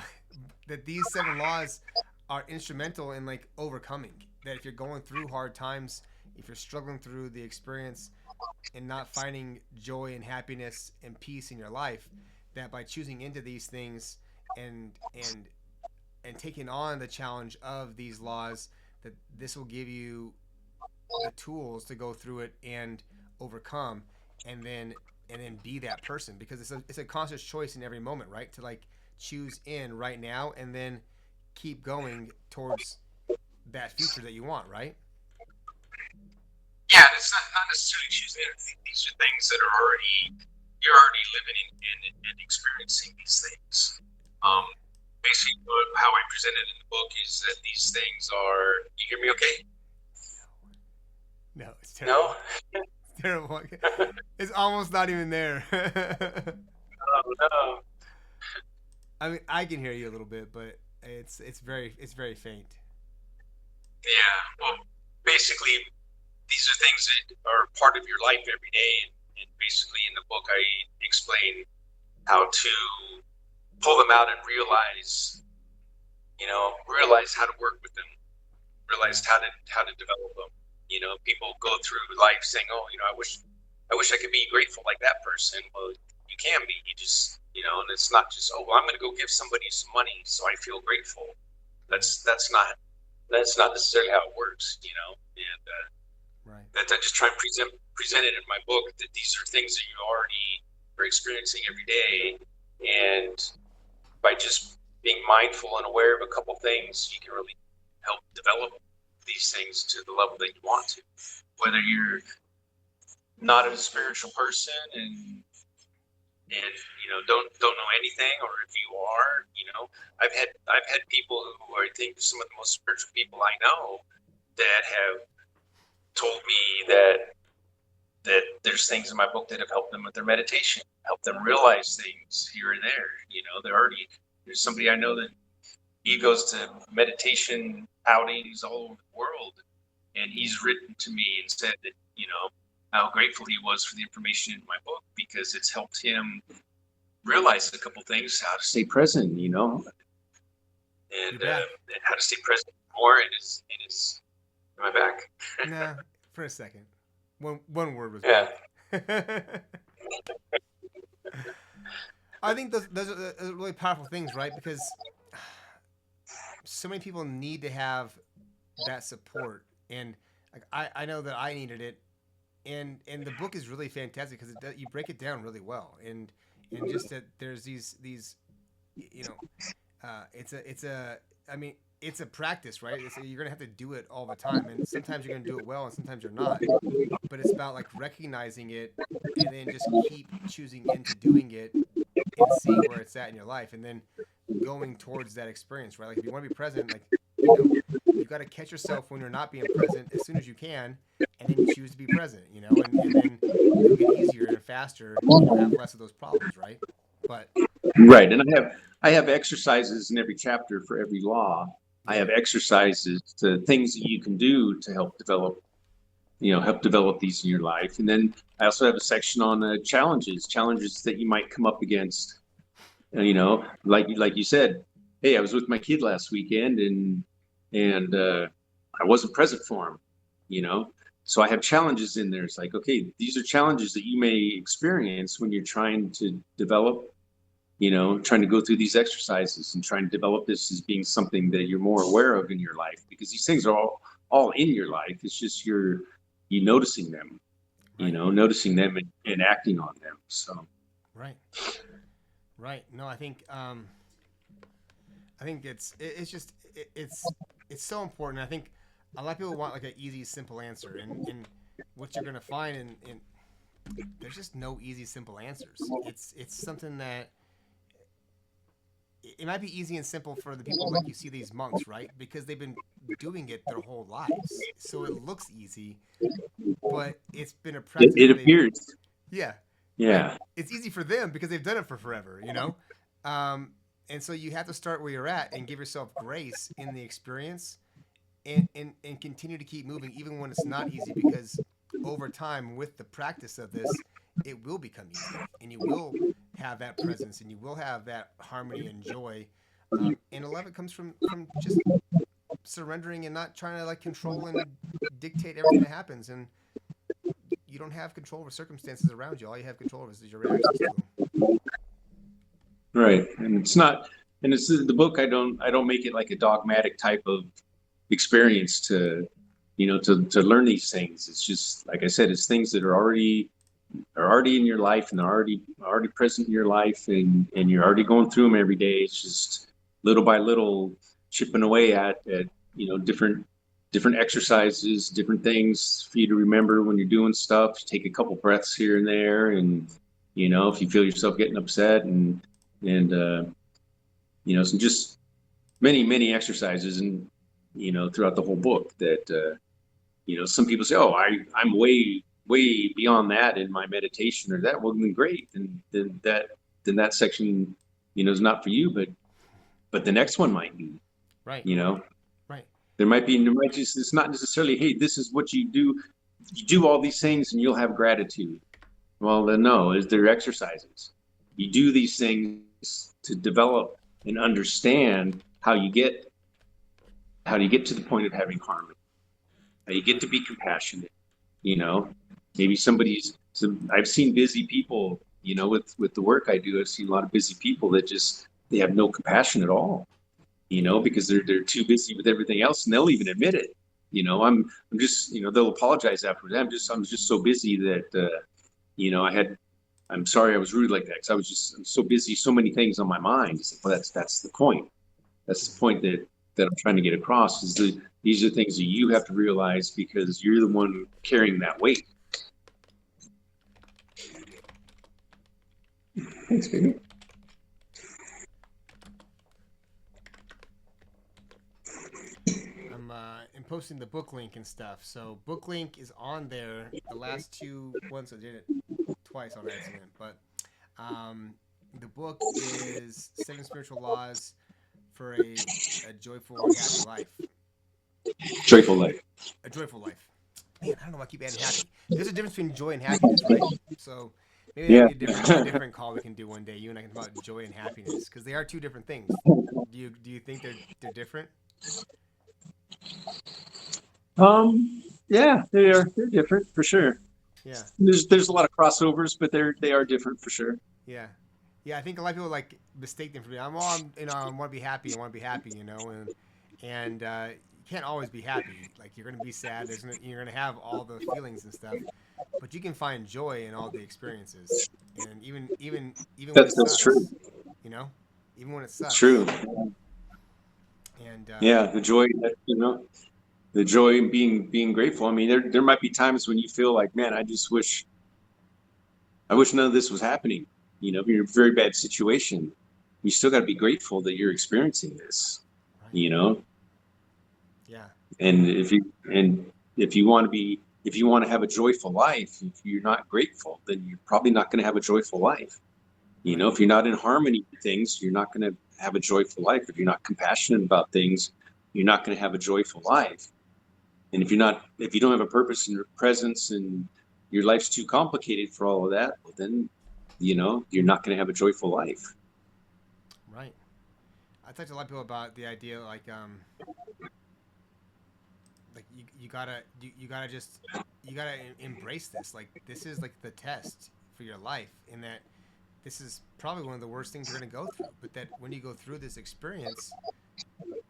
that these 7 laws are instrumental in overcoming. That if you're going through hard times, if you're struggling through the experience and not finding joy and happiness and peace in your life, that by choosing into these things and taking on the challenge of these laws, that this will give you the tools to go through it and overcome, and then be that person, because it's a conscious choice in every moment, right? To choose in right now and then keep going towards that future that you want, right? Yeah, it's not necessarily choosing it. I think these are things that you're already living and experiencing these things. Right. Basically, how I present it in the book is that these things are. You hear me okay? No, it's terrible. No. It's terrible. It's almost not even there. Oh no. I mean, I can hear you a little bit, but it's very faint. Yeah. Well, basically, these are things that are part of your life every day. And basically, in the book, I explain how to pull them out and realize how to work with them, realize how to develop them. People go through life saying, "Oh, I wish I could be grateful like that person." Well, you can be. You just, and it's not just, "Oh, well, I'm going to go give somebody some money so I feel grateful." That's not necessarily how it works, And Right. that I just try and present it in my book that these are things that you already are experiencing every day, and by just being mindful and aware of a couple things, you can really help develop these things to the level that you want to. Whether you're not a spiritual person and don't know anything, or if you are, I've had people who I think some of the most spiritual people I know that have told me that there's things in my book that have helped them with their meditation, helped them realize things here and there. There's somebody I know that he goes to meditation outings all over the world, and he's written to me and said that, how grateful he was for the information in my book because it's helped him realize a couple things, how to stay present, and how to stay present more in his am I back? Nah, for a second. One word was Yeah. back. I think those are really powerful things, right? Because so many people need to have that support, and like I know that I needed it, and the book is really fantastic because you break it down really well, and just that there's these you know it's a I mean it's a practice, right? You're gonna have to do it all the time, and sometimes you're gonna do it well, and sometimes you're not. But it's about like recognizing it, and then just keep choosing into doing it, and seeing where it's at in your life, and then going towards that experience, right? Like if you want to be present, like you got to catch yourself when you're not being present as soon as you can, and then choose to be present, and then it'll get easier and faster, and you'll have less of those problems, right? But Right, and I have exercises in every chapter for every law. I yeah, have exercises to things that you can do to help develop these in your life. And then I also have a section on challenges that you might come up against. Like you said, hey, I was with my kid last weekend and I wasn't present for him. So I have challenges in there. It's like, okay, these are challenges that you may experience when you're trying to develop, trying to go through these exercises and trying to develop this as being something that you're more aware of in your life, because these things are all in your life. It's just you noticing them, right, noticing them and acting on them. So right, right. No, I think it's just it's so important. I think a lot of people want like an easy, simple answer, and what you're gonna find in there's just no easy, simple answers. It's something that it might be easy and simple for the people like you see these monks, right? Because they've been doing it their whole lives, so it looks easy, but it's been a practice it that they've appears, yeah, right. yeah, It's easy for them because they've done it for forever, um, and so you have to start where you're at and give yourself grace in the experience, and continue to keep moving even when it's not easy, because over time with the practice of this it will become easy, and you will have that presence, and you will have that harmony and joy, and a lot of it comes from just surrendering and not trying to like control and dictate everything that happens, and you don't have control over circumstances around you. All you have control over is your reactions to them. right. And it's not, and it's the book. I don't make it like a dogmatic type of experience to learn these things. It's just, like I said, it's things that are already in your life, and they're already present in your life, and you're already going through them every day. It's just little by little chipping away at different exercises, different things for you to remember when you're doing stuff. Take a couple breaths here and there, and if you feel yourself getting upset, and some just many exercises, and throughout the whole book that some people say, oh, I'm way beyond that in my meditation or that. Well, then great, then that section is not for you, but the next one might be, Right, you know right. There might just, it's not necessarily, hey, this is what you do. You do all these things and you'll have gratitude. Well, then no, is there exercises. You do these things to develop and understand how do you get to the point of having harmony, how you get to be compassionate, you know, maybe I've seen busy people, with the work I do, I've seen a lot of busy people that just, they have no compassion at all, because they're too busy with everything else, and they'll even admit it. I'm just, they'll apologize afterwards. I'm just so busy that, I had, I'm sorry I was rude like that, because I'm so busy, so many things on my mind. It's like, well, that's the point. That's the point that I'm trying to get across, is that these are things that you have to realize, because you're the one carrying that weight. Thanks, baby. I'm posting the book link and stuff. So book link is on there. The last two ones I did it twice on accident, but um, the book is Seven Spiritual Laws for a joyful and happy life. Joyful life. A joyful life. Man, I don't know why I keep adding happy. There's a difference between joy and happiness, right? So maybe that'd Yeah. be a different call we can do one day. You and I can talk about joy and happiness, because they are two different things. Do you think they're different? Yeah, they're different for sure. Yeah. There's a lot of crossovers, but they are different for sure. Yeah, yeah. I think a lot of people like mistake them for me. I want to be happy. I want to be happy. And you can't always be happy. Like you're gonna be sad. You're gonna have all the feelings and stuff, but you can find joy in all the experiences, and even when it That's sucks, true. you know, even when it It's sucks. true. And Yeah, the joy in being grateful. I mean, there might be times when you feel like, man, I wish none of this was happening. If you're in a very bad situation, you still got to be grateful that you're experiencing this. right, You know, yeah, and if you want to have a joyful life, if you're not grateful, then you're probably not going to have a joyful life. right, If you're not in harmony with things, you're not going to have a joyful life. If you're not compassionate about things, you're not going to have a joyful life. And if you don't have a purpose and your presence, and your life's too complicated for all of that, well, then, you're not going to have a joyful life. right. I talked to a lot of people about the idea like you gotta just you gotta embrace this. Like this is like the test for your life, in that this is probably one of the worst things you're gonna go through. But that when you go through this experience,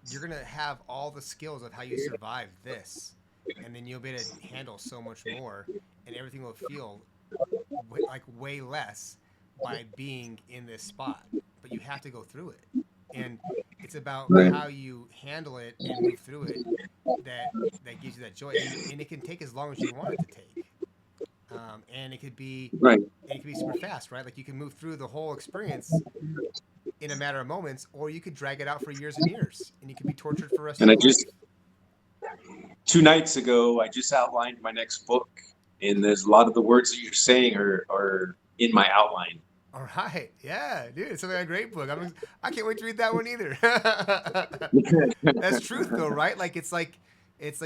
you're gonna have all the skills of how you survive this, and then you'll be able to handle so much more, and everything will feel like way less by being in this spot. But you have to go through it, and it's about Right. how you handle it and move through it that gives you that joy, and it can take as long as you want it to take. And Right. it could be super fast, right? Like you can move through the whole experience in a matter of moments, or you could drag it out for years and years, and you could be tortured for the rest of And your life. 2 nights ago, I just outlined my next book, and there's a lot of the words that you're saying are in my outline. All right, yeah, dude, it's like a great book. I can't wait to read that one either. That's truth, though, right? It's like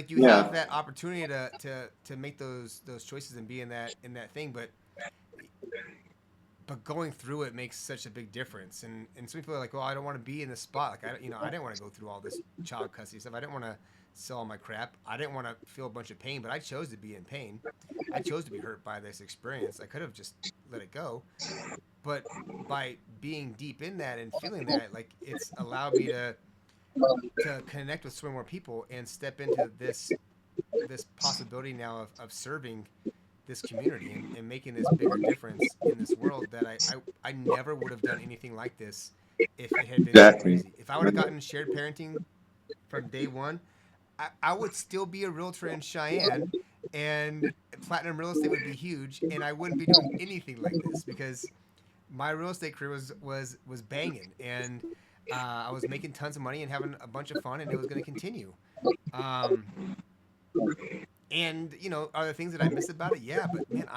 you have Yeah. that opportunity to make those choices and be in that thing, but going through it makes such a big difference. And some people are like, well, I don't want to be in this spot. Like I didn't want to go through all this child custody stuff. I didn't want to sell all my crap. I didn't want to feel a bunch of pain, but I chose to be in pain. I chose to be hurt by this experience. I could have just let it go, but by being deep in that and feeling that, like it's allowed me to connect with so many more people and step into this possibility now of serving this community and making this bigger difference in this world, that I never would have done anything like this if it had been so Exactly. crazy. If I would have gotten shared parenting from day one, I would still be a realtor in Cheyenne, and platinum real estate would be huge, and I wouldn't be doing anything like this, because my real estate career was banging, and I was making tons of money and having a bunch of fun, and it was going to continue. Um, and are there things that I miss about it? Yeah, but man,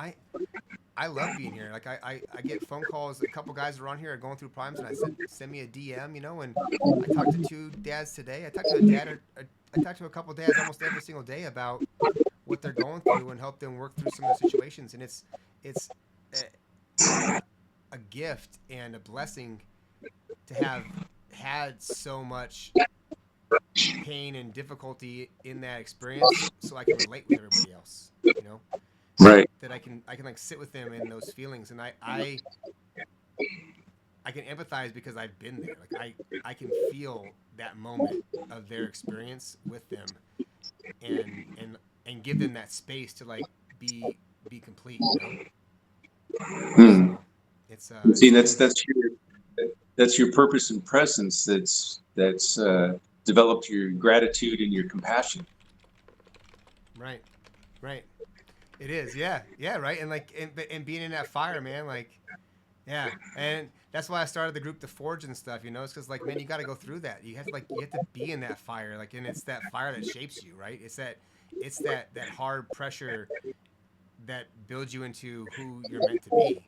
I love being here. Like I get phone calls. A couple guys are on here are going through problems, and I said send me a DM. You know, and I talked to two dads today. I talked to a dad. I talked to a couple dads almost every single day about what they're going through and help them work through some of the situations. And it's a gift and a blessing to have had so much pain and difficulty in that experience, so I can relate with everybody else. You know, Right. that I can like sit with them in those feelings, and I can empathize because I've been there. Like I can feel that moment of their experience with them, and give them that space to like be complete. You know, Hmm. so See, it's that's been that's your purpose and presence. That's developed your gratitude and your compassion. right, right. It is, yeah, yeah, right. And like and being in that fire, man, like yeah, and that's why I started the group to forge and stuff. You know, it's because like man, you got to go through that. You have to be in that fire, like, and it's that fire that shapes you, right? It's that hard pressure that builds you into who you're meant to be.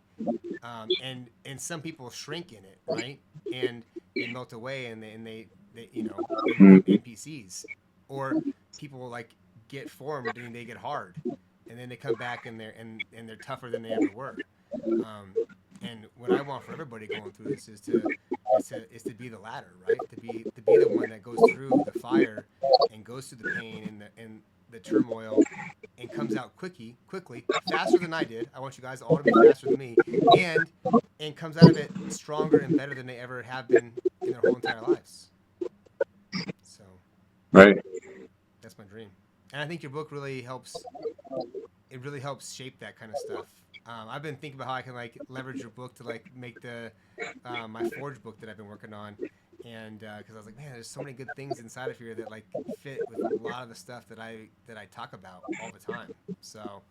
And some people shrink in it, right? And they melt away, and they they become Mhm. NPCs, or people like get formed and they get hard, and then they come back and they're tougher than they ever were. Um, and what I want for everybody going through this is to be the latter, right? To be the one that goes through the fire and goes through the pain and the turmoil and comes out quickly, faster than I did. I want you guys all to be faster than me, and and comes out of it stronger and better than they ever have been in their whole entire lives. So Right. that's my dream, and I think your book really helps. It really helps shape that kind of stuff. I've been thinking about how I can like leverage your book to like make the my Forge book that I've been working on, and because I was like, man, there's so many good things inside of here that like fit with a lot of the stuff that I talk about all the time. So,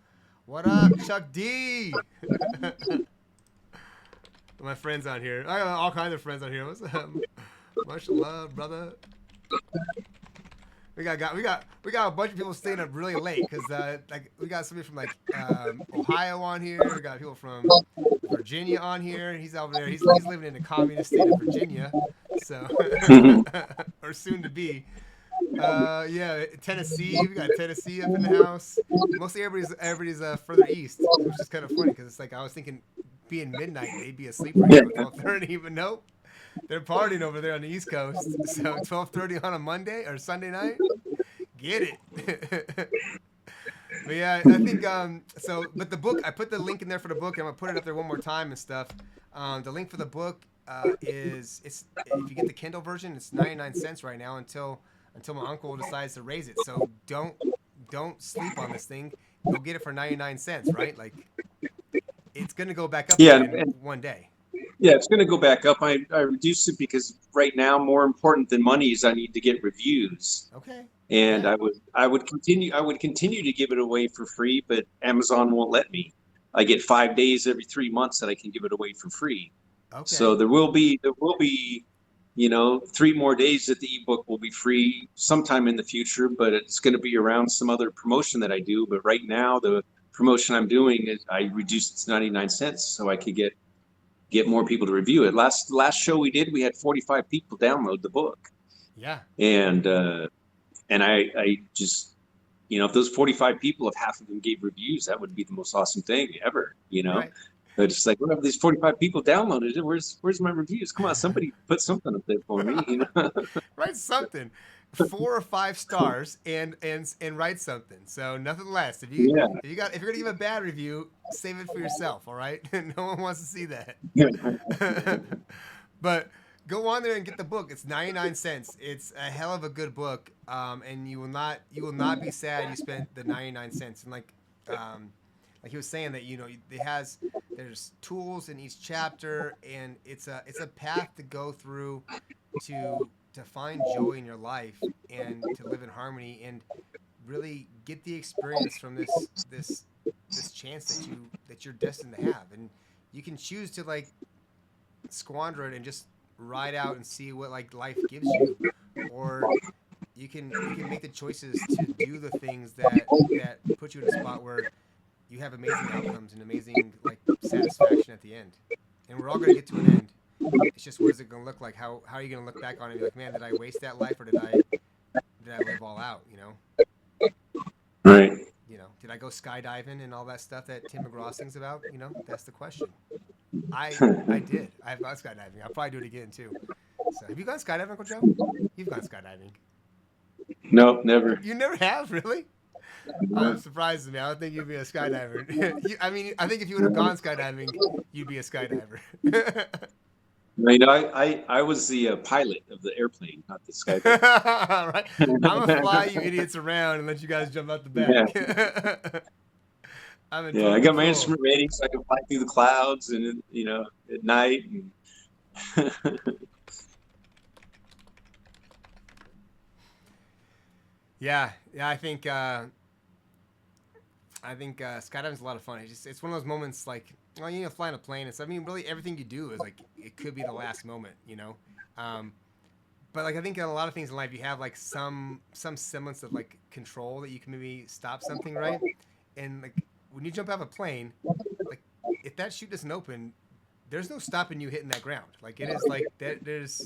what up, Chuck D? My friends on here. I got all kinds of friends on here. What's up? Much love, brother. We got a bunch of people staying up really late because like we got somebody from like Ohio on here. We got people from Virginia on here. He's over there. He's living in the communist state of Virginia, so or soon to be. Yeah, Tennessee. We got Tennessee up in the house. Mostly everybody's further east, which is kind of funny because it's like I was thinking being midnight they'd be asleep right Yeah. now at 12:30, but nope, they're partying over there on the East Coast. So 12:30 on a Monday or Sunday night, get it. But yeah, I think so. But the book, I put the link in there for the book, and I'm gonna put it up there one more time and stuff. The link for the book is it's if you get the Kindle version, it's 99 cents right now until my uncle decides to raise it. So don't sleep on this thing. Go get it for 99 cents, right? Like it's gonna go back up Yeah. again one day. Yeah, it's going to go back up. I reduced it because right now, more important than money is I need to get reviews, Okay. and Yeah. I would continue to give it away for free, but Amazon won't let me. I get 5 days every 3 months that I can give it away for free. So Okay. there will be 3 more days that the ebook will be free sometime in the future, but it's going to be around some other promotion that I do. But right now, the promotion I'm doing is I reduced it to 99 cents so I could get more people to review it. Last show we did, we had 45 people download the book, Yeah. and I just if those 45 people, if half of them gave reviews, that would be the most awesome thing ever. Right. But it's like, what if these 45 people downloaded it? Where's my reviews? Come on, somebody put something up there for me. Write something, 4 or 5 stars, and write something. So nothing less. If you Yeah. if you got if you're gonna give a bad review, save it for yourself. All right. No one wants to see that. But go on there and get the book. It's 99 cents. It's a hell of a good book. And you will not be sad you spent the 99 cents. And like he was saying that there's tools in each chapter, and it's a path to go through to find joy in your life and to live in harmony and really get the experience from this chance that you're destined to have. And you can choose to like squander it and just ride out and see what like life gives you, or you can make the choices to do the things that put you in a spot where you have amazing outcomes and amazing like satisfaction at the end. And we're all going to get to an end. It's just what is it going to look like? How are you going to look back on it and be like, man, did I waste that life or did I live all out? Right. Did I go skydiving and all that stuff that Tim McGraw sings about? That's the question. I did. I've gone skydiving. I'll probably do it again too. So, have you gone skydiving, Uncle Joe? You've gone skydiving. Nope, never. You never have, really? I'm surprised me. I don't think you'd be a skydiver. I think if you would have gone skydiving, you'd be a skydiver. I was the pilot of the airplane, not the skydiver. Right. I'm gonna fly you idiots around and let you guys jump out the back. Yeah. I'm in I got my instrument ready so I can fly through the clouds and at night. And yeah, I think skydiving's a lot of fun. It's one of those moments like, well, flying a plane. Really everything you do is like it could be the last moment, But like I think in a lot of things in life you have like some semblance of like control that you can maybe stop something, right? And like when you jump out of a plane, like if that chute doesn't open, there's no stopping you hitting that ground. Like it is like there's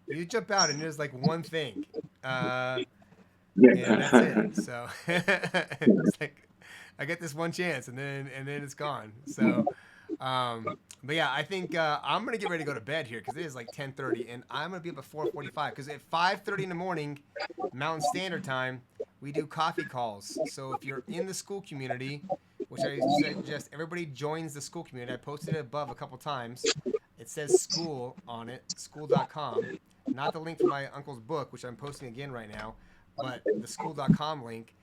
you jump out and there's like one thing. And that's it. So it's like I get this one chance and then it's gone. So but yeah, I think I'm gonna get ready to go to bed here because it is like 10:30 and I'm gonna be up at 4:45 because at 5:30 in the morning Mountain Standard Time we do coffee calls. So if you're in the school community, which I suggest everybody joins the school community, I posted it above a couple times. It says school on it, school.com, not the link for my uncle's book, which I'm posting again right now, but the school.com link.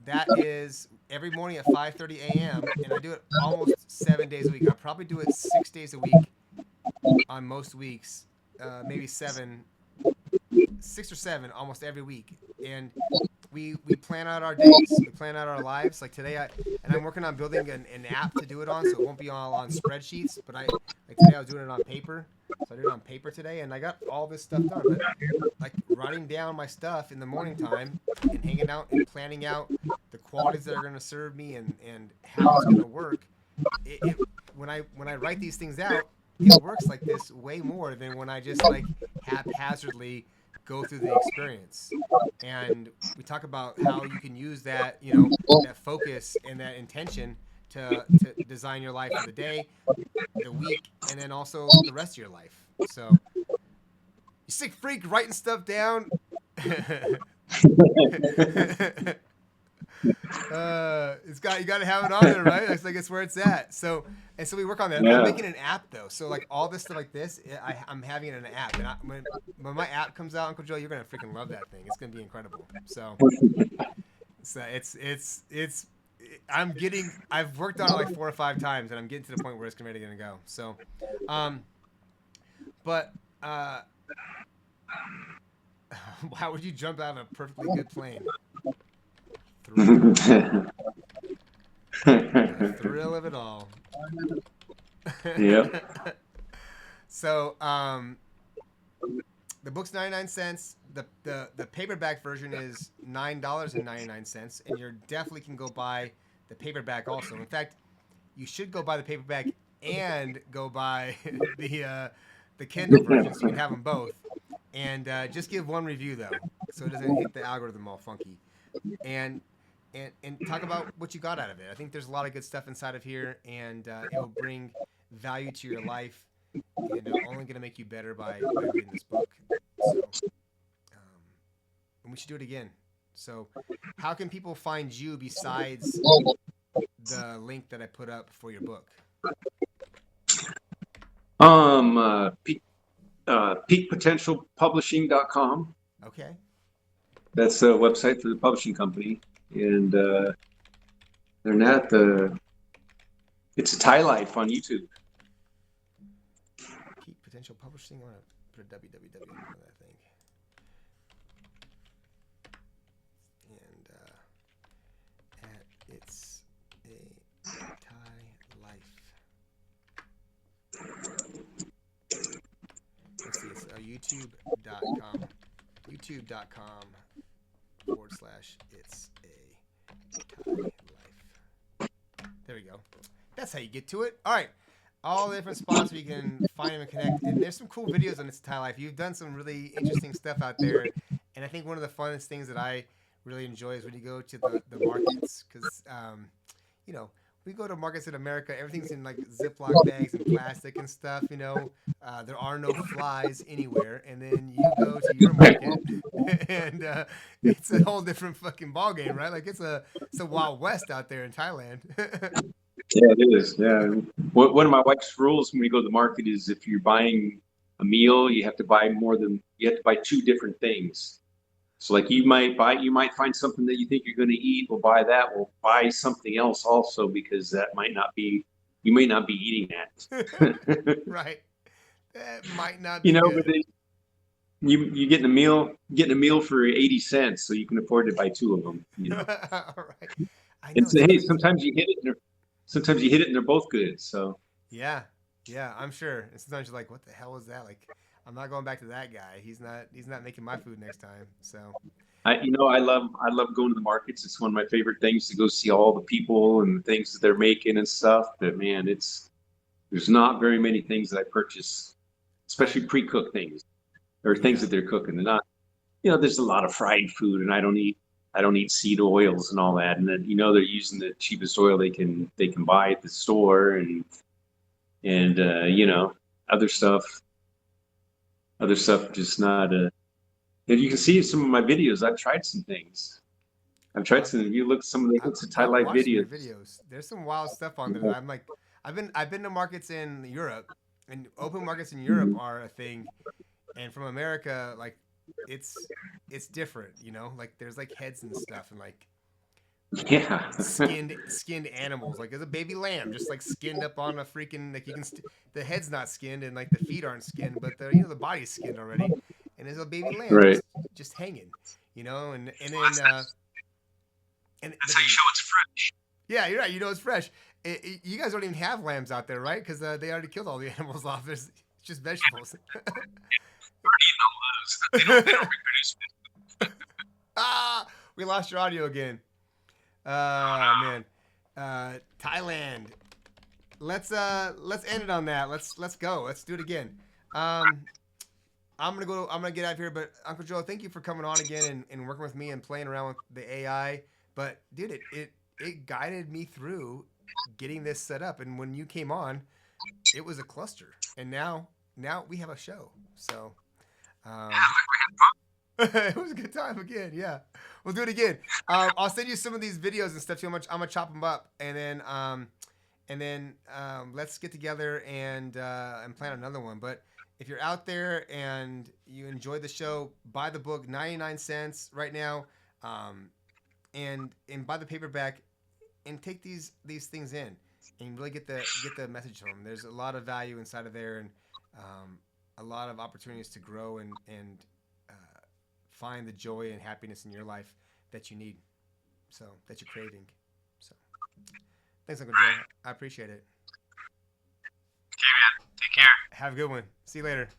That is every morning at 5:30 a.m. and I do it almost 7 days a week. I probably do it 6 days a week on most weeks, maybe 6 or 7 almost every week. And we plan out our days, we plan out our lives. Like today, I'm working on building an app to do it on, so it won't be all on spreadsheets. But today I was doing it on paper, so I did it on paper today, and I got all this stuff done. But like writing down my stuff in the morning time and hanging out and planning out the qualities that are going to serve me and how it's going to work. When I write these things out, it works like this way more than when I just like haphazardly go through the experience. And we talk about how you can use that, that focus and that intention to design your life for the day, the week, and then also the rest of your life. So, you sick freak writing stuff down. You got to have it on there, right? It's like it's where it's at. So we work on that. Yeah. I'm making an app though. So like all this stuff like this, I'm having it in an app. And when my app comes out, Uncle Joe, you're gonna freaking love that thing. It's gonna be incredible. So I've worked on it like 4 or 5 times, and I'm getting to the point where it's ready to go. So, but how would you jump out of a perfectly good plane? The thrill of it all. Yep. So, the book's 99 cents. The paperback version is $9.99, and you definitely can go buy the paperback also. In fact, you should go buy the paperback and go buy the Kindle version, so you can have them both. And just give one review though, so it doesn't hit the algorithm all funky. And talk about what you got out of it. I think there's a lot of good stuff inside of here, and it will bring value to your life, and only going to make you better by reading this book. So, and we should do it again. So, how can people find you besides the link that I put up for your book? Peakpotentialpublishing.com. Okay. That's the website for the publishing company. And they're not it's a Thai Life on YouTube. Peak Potential Publishing. I'm gonna put a www on that thing. And it's a Thai Life. Let's see. It's YouTube.com. YouTube.com/it's a Thai Life. There we go. That's how you get to it. All right. all the different spots where you can find them and connect. And there's some cool videos on this Thai life. You've done some really interesting stuff out there, and I think one of the funnest things that I really enjoy is when you go to the markets because you know, we go to markets in America, everything's in like Ziploc bags and plastic and stuff, you know. There are no flies anywhere. And then you go to your market and it's a whole different fucking ball game, right? Like it's a wild west out there in Thailand. Yeah, it is. Yeah. One of my wife's rules when we go to the market is if you're buying a meal, you have to buy two different things. So like you might find something that you think you're going to eat. We'll buy that. We'll buy something else also because you may not be eating that. Right. That might not You be know, good. but you getting a meal for 80 cents, so you can afford to buy two of them. You know, All right. I know and it's so hey, crazy. sometimes you hit it and they're both good. So Yeah, yeah, I'm sure. And sometimes you're like, what the hell is that? Like, I'm not going back to that guy. He's not making my food next time. So I love going to the markets. It's one of my favorite things to go see all the people and the things that they're making and stuff. But man, there's not very many things that I purchase, I especially pre-cooked things or things yeah, that they're cooking. They're not, there's a lot of fried food, and I don't eat seed oils and all that. And then they're using the cheapest oil they can buy at the store, and other stuff other stuff just not. And you can see in some of my videos, I've tried some things. I've tried I've some. If you look some of the Thai I've life watched some of your videos. videos. There's some wild stuff on there that I'm like, I've been to markets in Europe, and open markets in Europe are a thing, and from America, like, it's it's different, you know. Like there's like heads and stuff, and like Yeah, skinned animals. Like there's a baby lamb just like skinned up on a freaking like the head's not skinned and like the feet aren't skinned, but the body's skinned already, and there's a baby lamb right. just hanging, and Well, then that's but how you then show it's fresh. yeah, you're right. You know it's fresh. You guys don't even have lambs out there, right? Because they already killed all the animals off. There's it's just vegetables. We're eating all those. They don't reproduce. Ah, we lost your audio again. Oh no. Man, Thailand. Let's end it on that. Let's go. Let's do it again. Um, I'm gonna go. I'm gonna get out of here. But Uncle Joe, thank you for coming on again and working with me and playing around with the AI. But dude, it guided me through getting this set up. And when you came on, it was a cluster. And now we have a show. So Yeah, um, look, we had fun. it was a good time again. Yeah, we'll do it again. I'll send you some of these videos and stuff too. I'm gonna chop them up and then let's get together and plan another one. But if you're out there and you enjoyed the show, buy the book, 99 cents right now, um, and buy the paperback and take these things in and really get the message from them. There's a lot of value inside of there and a lot of opportunities to grow and find the joy and happiness in your life that you need, so that you're craving. So thanks, Uncle Joe. Right. I appreciate it. Okay, man. Take care. Have a good one. See you later.